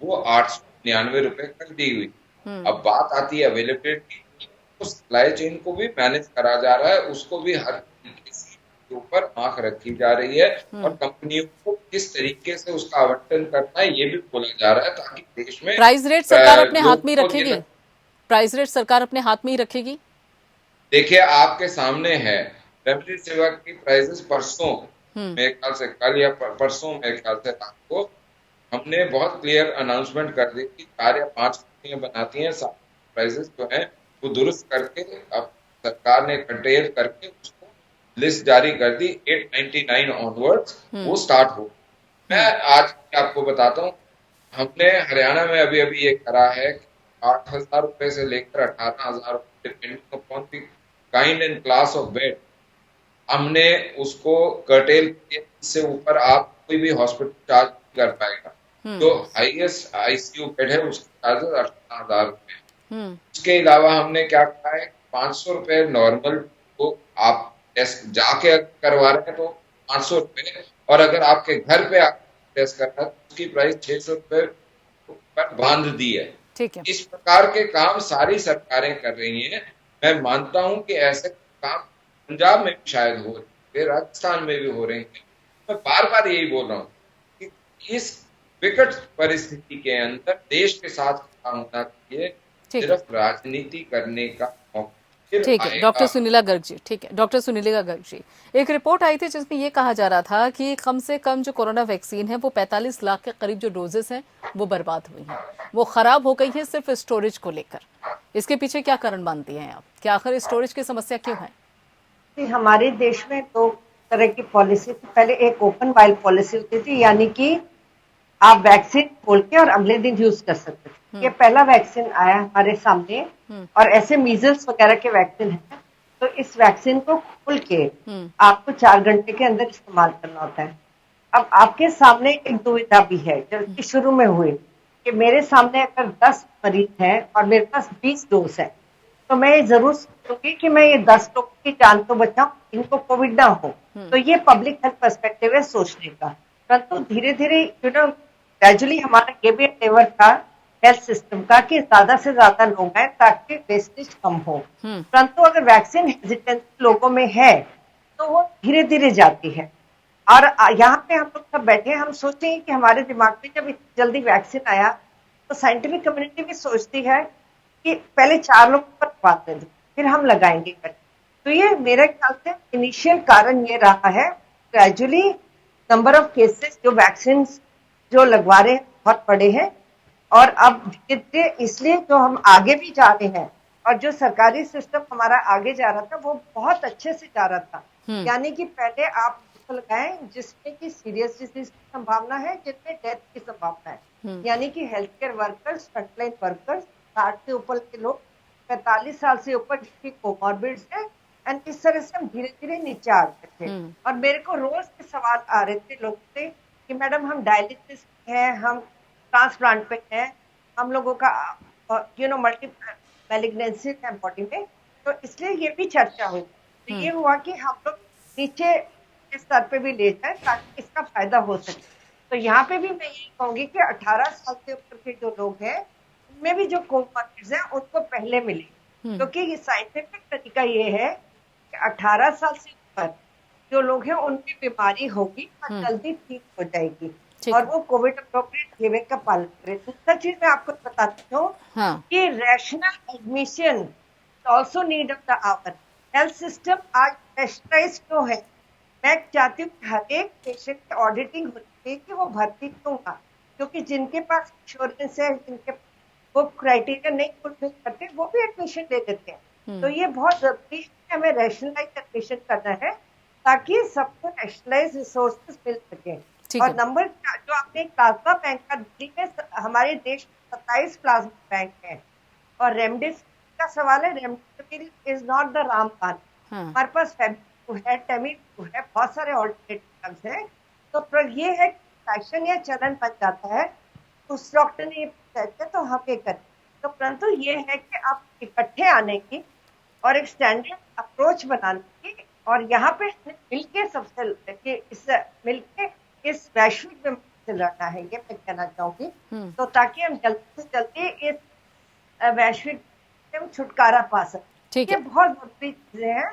वो 899 रुपए कर दी हुई। अब बात आती है अवेलेबिलिटी की, तो सप्लाई चेन को भी मैनेज करा जा रहा है, उसको भी हर तरीके से के ऊपर आंख रखी जा रही है और कंपनियों को किस तरीके से उसका आवंटन करना है ये भी बोला जा रहा है, ताकि देश में
प्राइस रेट सरकार अपने हाथ में रखेगी। प्राइस रेट सरकार अपने हाथ में ही रखेगी।
देखिए आपके सामने है रेमडेसिविर की प्राइसेस परसों मेरे ख्याल से कल या परसों मेरे ख्याल से रात को हमने बहुत क्लियर अनाउंसमेंट कर दी कि 4 या 5 कंपनियां बनाती हैं, प्राइसेस जो है वो दुरुस्त करके अब सरकार ने कंटेल करके उसको लिस्ट जारी कर दी। 899 ऑनवर्ड्स वो स्टार्ट हो। मैं आज आपको बताता हूँ, हमने हरियाणा में अभी अभी ये करा है 8,000 रुपए से लेकर 18,000 रुपए depending upon the kind and class of bed हमने उसको कर्टेल किया। इससे ऊपर आप कोई भी हॉस्पिटल चार्ज नहीं कर पाएगा। जो हाईएस्ट आईसीयू बेड है उसका चार्जेस 18,000 रुपए। उसके अलावा हमने क्या कहा है 500 रुपए नॉर्मल को आप टेस्ट जाके करवा रहे हैं तो 500 रुपए, और अगर आपके घर पे आप टेस्ट करना है तो उसकी प्राइस 600 रुपए पर बांध दी है।
ठीक है।
इस प्रकार के काम सारी सरकारें कर रही हैं। मैं मानता हूं कि ऐसे काम पंजाब में भी शायद हो रहे हैं, राजस्थान में भी हो रहे हैं। मैं बार बार यही बोल रहा हूं कि इस विकट परिस्थिति के अंदर देश के साथ काम होना चाहिए, सिर्फ राजनीति करने का मौका।
ठीक है डॉक्टर सुनीला गर्ग जी। ठीक है डॉक्टर सुनीला गर्ग जी, एक रिपोर्ट आई थी जिसमें ये कहा जा रहा था कि कम से कम जो कोरोना वैक्सीन है वो 45 लाख के करीब जो डोजेस हैं वो बर्बाद हुई हैं, वो खराब हो गई है सिर्फ स्टोरेज को लेकर। इसके पीछे क्या कारण मानती हैं आप, क्या आखिर स्टोरेज की समस्या क्यों है?
हमारे देश में 2 तरह की पॉलिसी थी। पहले एक ओपन वाइल पॉलिसी होती थी, यानी कि आप वैक्सीन खोल के और अगले दिन यूज कर सकते थे। ये पहला वैक्सीन आया हमारे सामने, और ऐसे मीजल्स वगैरह के वैक्सीन है तो इस वैक्सीन को खोल के आपको 4 घंटे के अंदर इस्तेमाल करना होता है। अब आपके सामने एक दुविधा भी है जो शुरू में हुई कि मेरे सामने अगर 10 मरीज हैं और मेरे पास 20 डोज है तो मैं ये जरूर सोचूंगी कि मैं ये 10 लोगों की जान तो बचाऊं, इनको कोविड ना हो। तो ये पब्लिक हेल्थ पर्सपेक्टिव है सोचने का। परंतु धीरे धीरे ग्रेजुअली हमारा ये भी एंडेवर था हेल्थ सिस्टम का कि ज्यादा से ज्यादा लोग हैं ताकि वेस्टेज कम हो। परंतु अगर वैक्सीन हेजिटेंसी लोगों में है तो वो धीरे धीरे जाती है। और यहाँ पे हम लोग सब बैठे हैं, हम सोचेंगे कि हमारे दिमाग में जब इतनी जल्दी वैक्सीन आया तो साइंटिफिक कम्युनिटी भी सोचती है कि पहले 4 लोगों पर बात कर फिर हम लगाएंगे। तो ये मेरे ख्याल से इनिशियल कारण ये रहा है, ग्रेजुअली नंबर ऑफ केसेस जो वैक्सीन जो लगवा रहे हैं बहुत बड़े हैं, और अब धीरे धीरे इसलिए जो हम आगे भी जा रहे हैं और जो सरकारी सिस्टम हमारा आगे जा रहा था वो बहुत अच्छे से जा रहा था। यानी कि पहले आप लगाएं जिसमें कि सीरियस डिजीज की संभावना है, जिसमें डेथ की संभावना है, यानी कि health care workers, frontline workers, 60 से ऊपर के लोग, 45 साल से ऊपर जिसकी कोमॉर्बिड्स है, एंड इस तरह से हम धीरे धीरे नीचे आ रहे थे। और मेरे को रोज के सवाल आ रहे थे लोग से कि मैडम हम डायलिसिस है, हम ट्रांसप्लांट पे है, हम लोगों का मल्टी मैलिग्नेंसी है बॉडी में, तो इसलिए ये भी चर्चा हुई। तो ये हुआ कि हम लोग नीचे इस स्तर पे भी ले जाए ताकि इसका फायदा हो सके। तो यहाँ पे भी मैं यही कहूंगी कि 18 साल से ऊपर के जो लोग हैं उनमें भी जो कोमॉर्बिड्स हैं उनको पहले मिले, क्योंकि ये साइंटिफिक तरीका ये है कि 18 साल से ऊपर जो लोग हैं उनकी बीमारी होगी और जल्दी ठीक हो जाएगी और वो कोविड अप्रोप्रिएट लिविंग का पालन करें। दूसरा चीज मैं आपको बताती हूँ कि rational admission also need of the our health system. आज रैशनलाइज क्यों है? मैं चाहती हूँ हर एक पेशेंट की ऑडिटिंग होती है कि वो भर्ती क्यों हुआ, क्योंकि जिनके पास इंश्योरेंस है, जिनके वो क्राइटेरिया नहीं फुलफिल करते वो भी एडमिशन ले लेते हैं। तो ये बहुत जरूरी है कि हमें रैशनलाइज एडमिशन करना है ताकि सबको रैशनलाइज रिसोर्सेज मिल सके। और नंबर जो आपने प्लाज्मा बैंक का, दिल्ली में हमारे देश में 27 प्लाज्मा बैंक है, और रेमडेसिविर का सवाल है, रेमडेसिविर इज नॉट द रामबाण। हमारे पास है, टेमीफ्लू है, बहुत सारे ऑल्टरनेटिव ड्रग्स हैं। तो ये है फैशन या चलन बन जाता है, उस डॉक्टर ने ये कहते तो हम ये करें। तो परंतु ये है कि आप इकट्ठे आने की और एक स्टैंडर्ड अप्रोच बनाने की, और यहाँ पे मिलके सबसे मिलके इस वैश्विक बीमारी से लड़ना है, ये मैं कहना चाहूंगी। तो ताकि हम जल्दी से जल्दी इस वैश्विक से हम छुटकारा पा सकें। ये बहुत जरूरी चीजें हैं,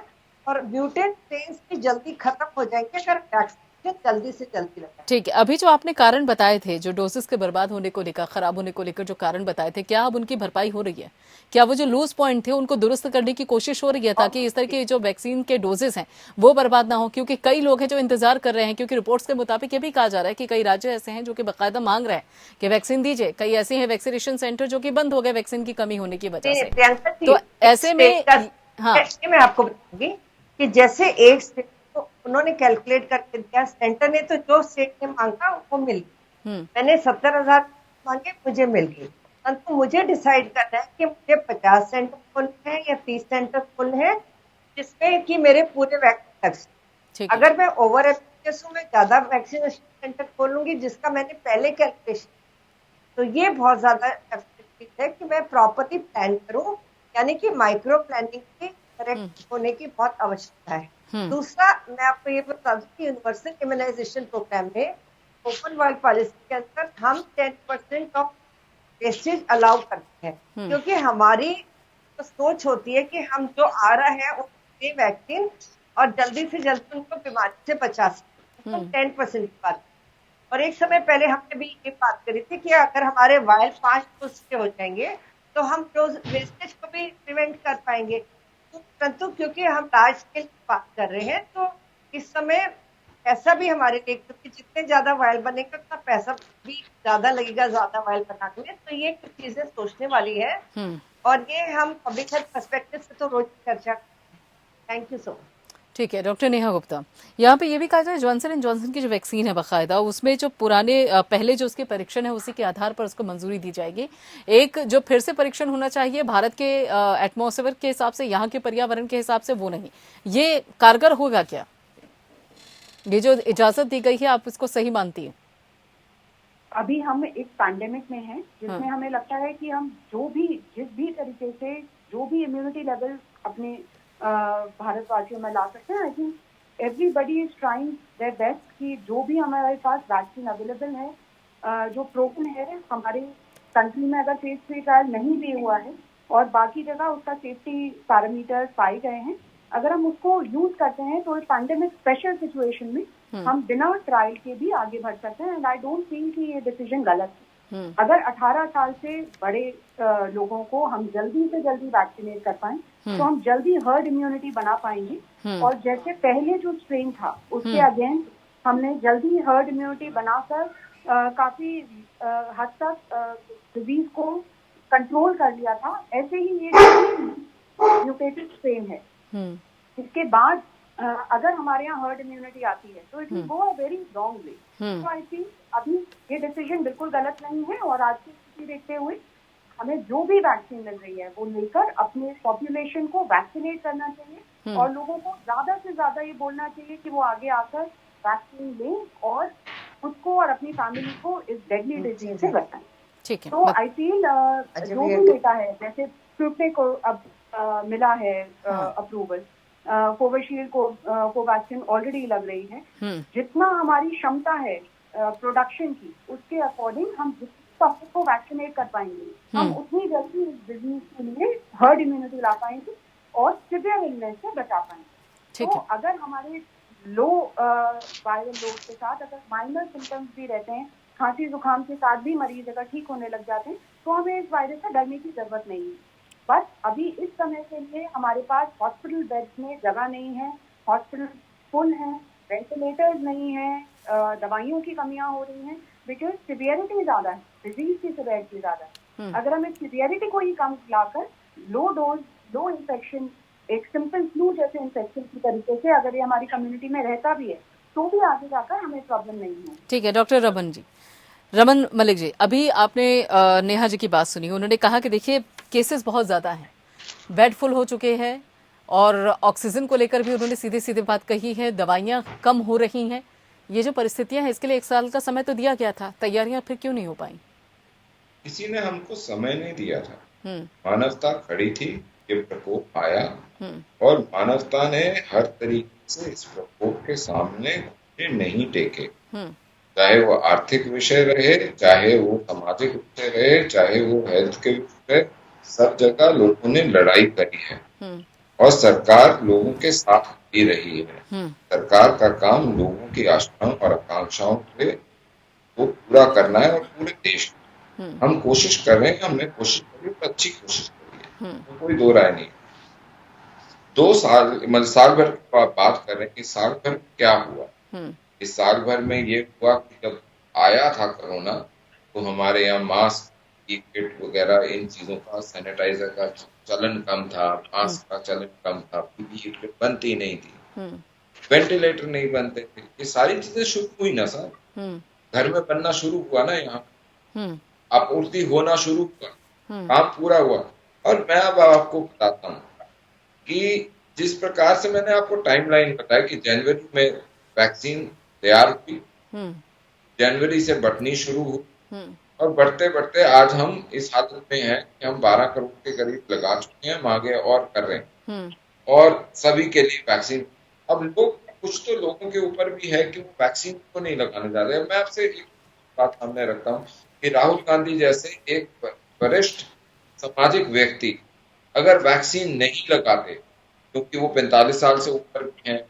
और म्यूटेंट स्ट्रेन्स भी जल्दी खत्म हो जाएंगे अगर वैक्सीन जल्दी से जल्दी लगाएं।
ठीक है, अभी जो आपने कारण बताए थे, जो डोसेस के बर्बाद होने को लेकर, खराब होने को लेकर जो कारण बताए थे, क्या अब उनकी भरपाई हो रही है? क्या वो जो लूज पॉइंट थे उनको दुरुस्त करने की कोशिश हो रही है, ताकि इस तरह के जो वैक्सीन के डोजेस हैं वो बर्बाद ना हो? क्योंकि कई लोग हैं जो इंतजार कर रहे हैं, क्योंकि रिपोर्ट्स के मुताबिक ये भी कहा जा रहा है कि कई राज्य ऐसे हैं जो कि बाकायदा मांग रहे हैं कि वैक्सीन दीजिए। कई ऐसे हैं वैक्सीनेशन सेंटर जो कि बंद हो गए वैक्सीन की कमी होने की वजह से। तो ऐसे में
मैं आपको बताऊंगी कि जैसे एक स्टेट को उन्होंने कैलकुलेट करके दिया, सेंटर ने तो जो स्टेट ने मांगा वो मिल गई। मैंने 70,000 मांगे, मुझे मिल गई। परंतु मुझे डिसाइड करना है कि मुझे 50 सेंटर खोलने हैं या 30 सेंटर खोलने हैं, जिसमें कि मेरे पूरे वैक्सीन। अगर मैं ओवर एफिशिएंसी हूं, मैं ज्यादा वैक्सीनेशन सेंटर खोलूंगी, जिसका मैंने पहले कैलकुलेशन, तो ये बहुत ज्यादा एफिशिएंट है कि मैं प्रॉपर्ली प्लान करूं, यानी कि माइक्रो प्लानिंग की करेक्ट होने की बहुत आवश्यकता है। दूसरा, मैं आपको ये बता दूं कि यूनिवर्सल इम्यूनाइजेशन प्रोग्राम में ओपन वर्ल्ड पॉलिसी के अंदर हम 10% ऑफ वेस्टेज अलाउ करते हैं, क्योंकि हमारी तो सोच होती है कि हम जो आ रहा है उनके वैक्सीन और जल्दी से जल्दी उनको बीमारी से बचा सकते हैं। 10% की बात, और एक समय पहले हमने भी ये बात करी थी कि अगर हमारे वायल 5 के हो जाएंगे तो हम जो वेस्टेज को भी प्रिवेंट कर पाएंगे। परंतु क्योंकि हम लार्ज स्केल की बात कर रहे हैं, तो इस समय पैसा भी हमारे लिए, क्योंकि जितने ज्यादा वायल बनेगा उतना पैसा भी ज्यादा लगेगा ज्यादा वायल बनाने में। तो ये कुछ चीजें सोचने वाली है, और ये हम पब्लिक हेल्थ पर्सपेक्टिव से तो रोज चर्चा करते हैं। Thank you so much.
ठीक है, डॉक्टर नेहा गुप्ता, यहाँ पे ये भी कहा जाए जॉनसन एंड जॉनसन की जो वैक्सीन है बाकायदा, उसमें जो पुराने पहले जो उसके परीक्षण है उसी के आधार पर उसको मंजूरी दी जाएगी। एक जो फिर से परीक्षण होना चाहिए भारत के एटमॉस्फेयर के हिसाब से, यहाँ के पर्यावरण के हिसाब से, वो नहीं। ये कारगर होगा क्या? ये जो इजाजत दी गई है, आप इसको सही मानती है?
अभी हम एक पैंडेमिक में हैं, जिसमें हमें लगता है कि हम जिस भी तरीके से जो भी इम्यूनिटी लेवल अपने भारतवासियों में ला सकते हैं, I think everybody is trying their best कि जो भी हमारे पास वैक्सीन अवेलेबल है, जो प्रोवन है हमारे कंट्री में, अगर फेज 3 ट्रायल नहीं भी हुआ है और बाकी जगह उसका सेफ्टी पैरामीटर्स पाए गए हैं, अगर हम उसको यूज करते हैं तो इस पैंडेमिक स्पेशल सिचुएशन में हम बिना ट्रायल के भी आगे बढ़ सकते हैं। एंड आई डोंट थिंक कि ये डिसीजन गलत है। अगर 18 साल से बड़े लोगों को हम जल्दी से जल्दी वैक्सीनेट कर पाएं, तो हम जल्दी हर्ड इम्यूनिटी बना पाएंगे। और जैसे पहले जो स्ट्रेन था उसके अगेंस्ट हमने जल्दी हर्ड इम्यूनिटी बनाकर काफी हद तक डिजीज को कंट्रोल कर लिया था, ऐसे ही ये म्यूटेटेड स्ट्रेन है। इसके बाद अगर हमारे यहाँ हर्ड इम्यूनिटी आती है तो it will go a very long way. तो आई थिंक अभी ये डिसीजन बिल्कुल गलत नहीं है, और आज की स्थिति देखते हुए हमें जो भी वैक्सीन मिल रही है वो लेकर अपने पॉपुलेशन को वैक्सीनेट करना चाहिए, और लोगों को ज्यादा से ज्यादा ये बोलना चाहिए कि वो आगे आकर वैक्सीन लें और उसको और अपनी फैमिली को इस डेडली डिजीज से बचाएं।
ठीक है।
तो आई फील जो भी डेटा है, जैसे स्पुतनिक को अब मिला है अप्रूवल, कोविशील्ड को कोवैक्सीन ऑलरेडी लग रही है। जितना हमारी क्षमता है प्रोडक्शन की, उसके अकॉर्डिंग हम पब्लिक को वैक्सीनेट कर पाएंगे, हम उतनी जल्दी इस डिजीज के लिए हर्ड इम्यूनिटी ला पाएंगे और सिवियर इलनेस से बचा पाएंगे। तो अगर हमारे लो वायरल लोड के साथ अगर माइनर सिम्टम्स भी रहते हैं, खांसी जुकाम के साथ भी मरीज अगर ठीक होने लग जाते हैं, तो हमें इस वायरस से डरने की जरूरत नहीं है। बस अभी इस समय के लिए हमारे पास हॉस्पिटल बेड्स में जगह नहीं है, हॉस्पिटल फुल हैं, वेंटिलेटर्स नहीं है, दवाइयों की कमियां हो रही हैं, बिकॉज सिवियरिटी ज्यादा है, डिजीज की सिवियरिटी ज्यादा है। अगर हम इस सिवियरिटी को ही कम लाकर लो डोज, लो इन्फेक्शन, एक सिंपल फ्लू जैसे इन्फेक्शन की तरीके से अगर ये हमारी कम्युनिटी में रहता भी है, तो भी आगे जाकर हमें प्रॉब्लम नहीं है।
ठीक है, डॉक्टर रमन मलिक जी, अभी आपने नेहा जी की बात सुनी। उन्होंने कहा कि देखिए केसेस बहुत ज़्यादा हैं, बेड फुल हो चुके हैं, और ऑक्सीजन को लेकर भी उन्होंने सीधे सीधे बात कही है, दवाइयाँ कम हो रही हैं। ये जो परिस्थितियां हैं इसके लिए 1 साल का समय तो दिया गया था, तैयारियां फिर क्यों नहीं हो पाई?
किसी ने हमको समय नहीं दिया था। मानवता खड़ी थी, ये प्रकोप आया और मानवता ने हर तरीके से इस प्रकोप के सामने घुटने नहीं टेके। चाहे वो आर्थिक विषय रहे, चाहे वो सामाजिक विषय रहे, चाहे वो हेल्थ के विषय, सब जगह लोगों ने लड़ाई करी है और सरकार लोगों के साथ ही रही है। सरकार का काम लोगों की आशाओं और आकांक्षाओं को पूरा करना है और पूरे देश हम कोशिश कर रहे हैं। हमने कोशिश करी और अच्छी कोशिश करी है, तो कोई दो राय नहीं। 2 साल मतलब साल भर की बात कर रहे हैं कि साल भर क्या हुआ। इस साल भर में ये हुआ कि जब आया था कोरोना तो हमारे यहाँ मास्क की किट वगैरह इन चीजों का, सैनिटाइजर का चलन कम था, मास्क का चलन कम था, पीपीई किट बनती नहीं थी, वेंटिलेटर नहीं बनते थे। ये सारी चीजें शुरू हुई ना सर, घर में बनना शुरू हुआ ना, यहाँ आपूर्ति होना शुरू हुआ, काम पूरा हुआ। और मैं अब आपको बताता हूँ कि जिस प्रकार से मैंने आपको टाइमलाइन बताया कि जनवरी में वैक्सीन तैयार हुई, जनवरी से बंटनी शुरू हुई और बढ़ते बढ़ते आज हम इस हालत में हैं कि हम 12 करोड़ के करीब लगा चुके हैं, आगे और कर रहे हैं और सभी के लिए वैक्सीन। अब लोग कुछ तो लोगों के ऊपर भी है कि वो वैक्सीन को नहीं लगाने जा रहे हैं। मैं आपसे एक बात सामने रखता हूँ कि राहुल गांधी जैसे एक वरिष्ठ सामाजिक व्यक्ति अगर वैक्सीन नहीं लगाते, क्योंकि वो 45 साल से ऊपर भी हैं,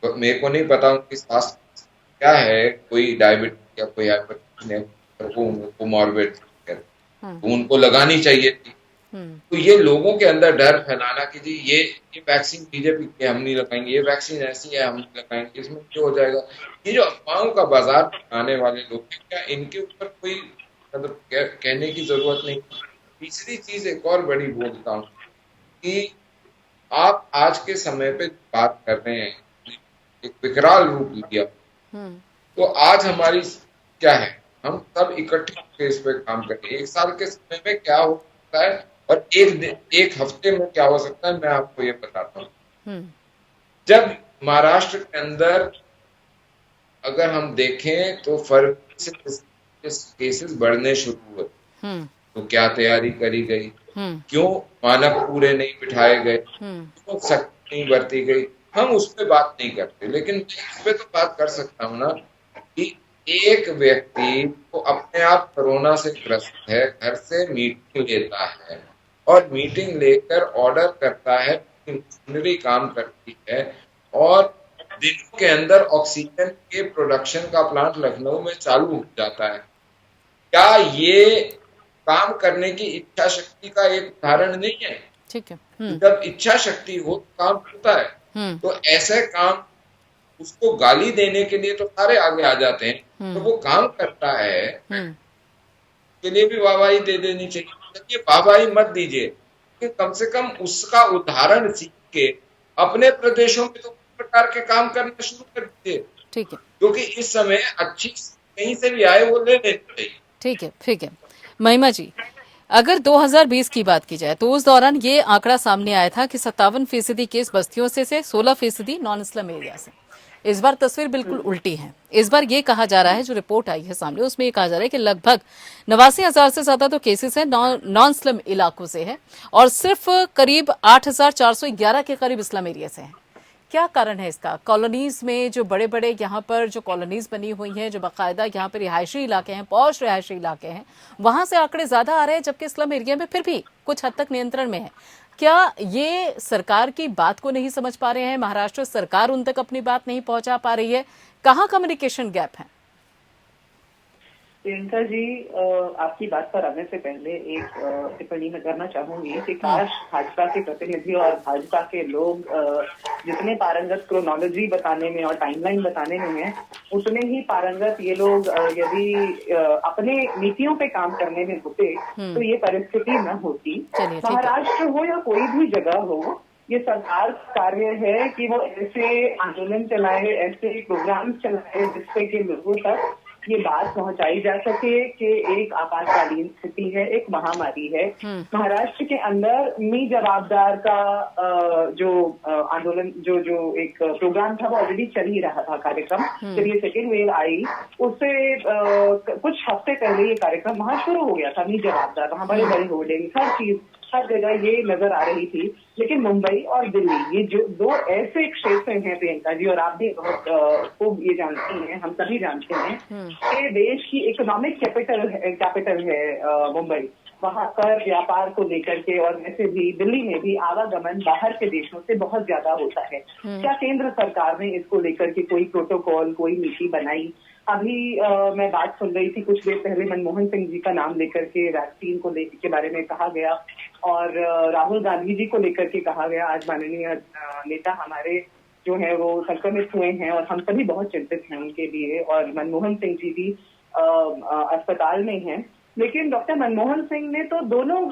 तो मेरे को नहीं पता उनकी स्वास्थ्य क्या है, कोई डायबिटीज या कोई हाइपरटेंशन है, कोमॉर्बिड, तो उनको लगानी चाहिए थी। तो ये लोगों के अंदर डर फैलाना कि जी ये वैक्सीन बीजेपी की हम नहीं लगाएंगे, ये वैक्सीन ऐसी है हम नहीं लगाएंगे, इसमें क्या हो जाएगा, ये जो अफवाहों का बाजार बनाने वाले लोग हैं, क्या इनके ऊपर कोई मतलब कहने की जरूरत नहीं। तीसरी चीज एक और बड़ी बोलता हूँ कि आप आज के समय पे बात कर रहे हैं, एक विकराल रूप लिया, तो आज हमारी क्या है, हम सब इकट्ठे होकर इस पे काम करें। 1 साल के समय में क्या हो सकता है और एक हफ्ते में क्या हो सकता है, मैं आपको ये बताता हूँ। जब महाराष्ट्र के अंदर अगर हम देखें तो फरवरी से केसेस बढ़ने शुरू हुए, तो क्या तैयारी करी गई, क्यों मानक पूरे नहीं बिठाए गए, क्यों सख्ती नहीं बरती गई, हम उस पर बात नहीं करते। लेकिन इस पे तो बात कर सकता हूँ ना कि एक व्यक्ति को अपने आप कोरोना से ग्रस्त है, घर से मीटिंग लेता है और मीटिंग लेकर ऑर्डर करता है, मशीनरी काम करती है और दिनों के अंदर ऑक्सीजन के प्रोडक्शन का प्लांट लखनऊ में चालू हो जाता है। क्या ये काम करने की इच्छा शक्ति का एक उदाहरण नहीं है?
ठीक है।
जब इच्छा शक्ति हो तो काम होता है। तो ऐसे काम, उसको गाली देने के लिए तो सारे आगे आ जाते हैं, तो वो काम करता है के लिए भी वाहवाही दे देनी चाहिए। वाहवाही मत दीजिए कि कम से कम उसका उदाहरण सीख के अपने प्रदेशों में तो प्रकार के काम करना शुरू कर दीजिए।
ठीक है,
क्योंकि इस समय अच्छी कहीं से भी आए वो ले लेते चाहिए।
ठीक है, ठीक है। महिमा जी, अगर 2020 की बात की जाए तो उस दौरान ये आंकड़ा सामने आया था कि 57% केस बस्तियों से 16% नॉन स्लम एरिया से। इस बार तस्वीर बिल्कुल उल्टी है। इस बार ये कहा जा रहा है, जो रिपोर्ट आई है सामने उसमें ये कहा जा रहा है कि लगभग 89,000 से ज्यादा तो केसेस है नॉन स्लम इलाकों से है और सिर्फ करीब 8,411 के करीब स्लम एरिया से है। क्या कारण है इसका? कॉलोनीज में जो बड़े बड़े यहाँ पर जो कॉलोनीज बनी हुई हैं, जो बाकायदा यहाँ पर रिहायशी इलाके हैं, पॉश रिहायशी इलाके हैं, वहां से आंकड़े ज्यादा आ रहे हैं, जबकि स्लम एरिया में फिर भी कुछ हद तक नियंत्रण में है। क्या ये सरकार की बात को नहीं समझ पा रहे हैं? महाराष्ट्र सरकार उन तक अपनी बात नहीं पहुंचा पा रही है? कहाँ कम्युनिकेशन गैप है?
प्रियंका जी, आपकी बात पर आने से पहले एक टिप्पणी मैं करना चाहूंगी कि काश भाजपा के प्रतिनिधि और भाजपा के लोग जितने पारंगत क्रोनोलॉजी बताने में और टाइमलाइन बताने में है, उतने ही पारंगत ये लोग यदि अपने नीतियों पे काम करने में होते तो ये परिस्थिति न होती। महाराष्ट्र हो या कोई भी जगह हो, ये सरकार का कार्य है कि वो ऐसे आंदोलन चलाए, ऐसे प्रोग्राम चलाए जिससे कि लोगों तक ये बात पहुंचाई जा सके कि एक आपातकालीन स्थिति है, एक महामारी है। महाराष्ट्र के अंदर मी जवाबदार का जो आंदोलन जो एक प्रोग्राम था वो ऑलरेडी चल ही रहा था कार्यक्रम। जब ये सेकेंड वेव आई उससे कुछ हफ्ते पहले ये कार्यक्रम वहां शुरू हो गया था। मी जवाबदार, वहां बड़े बड़े होर्डिंग, हर चीज हर जगह ये नजर आ रही थी। लेकिन मुंबई और दिल्ली, ये जो दो ऐसे क्षेत्र हैं प्रियंका जी, और आप भी बहुत खूब ये जानती हैं, हम सभी जानते हैं कि देश की इकोनॉमिक कैपिटल है मुंबई। वहां पर व्यापार को लेकर के और वैसे भी दिल्ली में भी आवागमन बाहर के देशों से बहुत ज्यादा होता है। क्या केंद्र सरकार ने इसको लेकर के कोई प्रोटोकॉल, कोई नीति बनाई? अभी मैं बात सुन रही थी कुछ देर पहले, मनमोहन सिंह जी का नाम लेकर के वैक्सीन को लेकर के बारे में कहा गया और राहुल गांधी जी को लेकर के कहा गया। आज माननीय नेता हमारे जो है वो संक्रमित हुए हैं और हम सभी बहुत चिंतित हैं उनके लिए, और मनमोहन सिंह जी भी अस्पताल में हैं। लेकिन डॉक्टर मनमोहन सिंह ने तो दोनों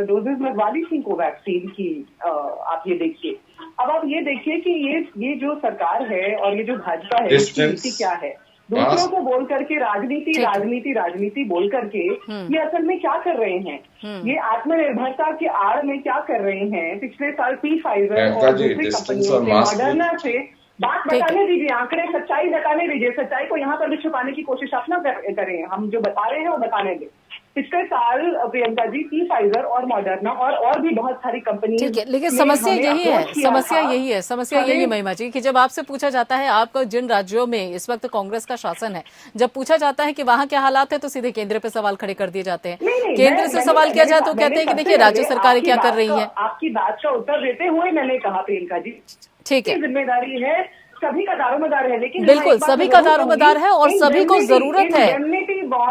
डोजेज लगवा ली थी कोवैक्सीन की। आप ये देखिए, अब आप ये देखिए कि ये जो सरकार है और ये जो भाजपा है, इसकी नीति क्या है? दूसरों को बोल करके राजनीति बोल करके ये असल में क्या कर रहे हैं? ये आत्मनिर्भरता की आड़ में क्या कर रहे हैं? पिछले साल फाइजर और दूसरी कंपनियों से, मॉडर्ना से बात बताने दीजिए, आंकड़े सच्चाई बताने दीजिए। सच्चाई को यहाँ पर भी छुपाने की कोशिश आप ना करें। हम जो बता रहे हैं वो बताने दें। पिछले साल प्रियंका जी फाइजर और मॉडर्ना और भी बहुत सारी कंपनी।
ठीक है, लेकिन समस्या यही है महिमा जी कि जब आपसे पूछा जाता है, आपको जिन राज्यों में इस वक्त कांग्रेस का शासन है, जब पूछा जाता है कि वहाँ क्या हालात है तो सीधे केंद्र पे सवाल खड़े कर दिए जाते हैं। केंद्र से सवाल किया जाए तो कहते हैं कि देखिए राज्य सरकारें क्या कर रही है।
आपकी बात का उत्तर देते हुए मैंने कहा प्रियंका जी,
ठीक है,
जिम्मेदारी है, सभी का दारोमदार है, लेकिन
बिल्कुल सभी का दारोमदार है और सभी को जरूरत है,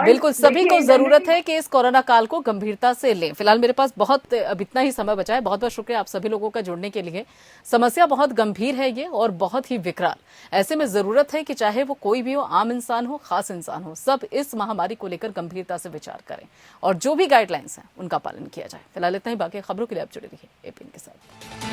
बिल्कुल सभी को जरूरत है कि इस कोरोना काल को गंभीरता से लें। फिलहाल मेरे पास बहुत अब इतना ही समय बचा है। बहुत बहुत शुक्रिया आप सभी लोगों का जुड़ने के लिए। समस्या बहुत गंभीर है ये और बहुत ही विकराल। ऐसे में जरूरत है कि चाहे वो कोई भी हो, आम इंसान हो, खास इंसान हो, सब इस महामारी को लेकर गंभीरता से विचार करें और जो भी गाइडलाइंस हैं उनका पालन किया जाए। फिलहाल इतना ही, बाकी खबरों के लिए आप जुड़े रहिए एपीएन के साथ।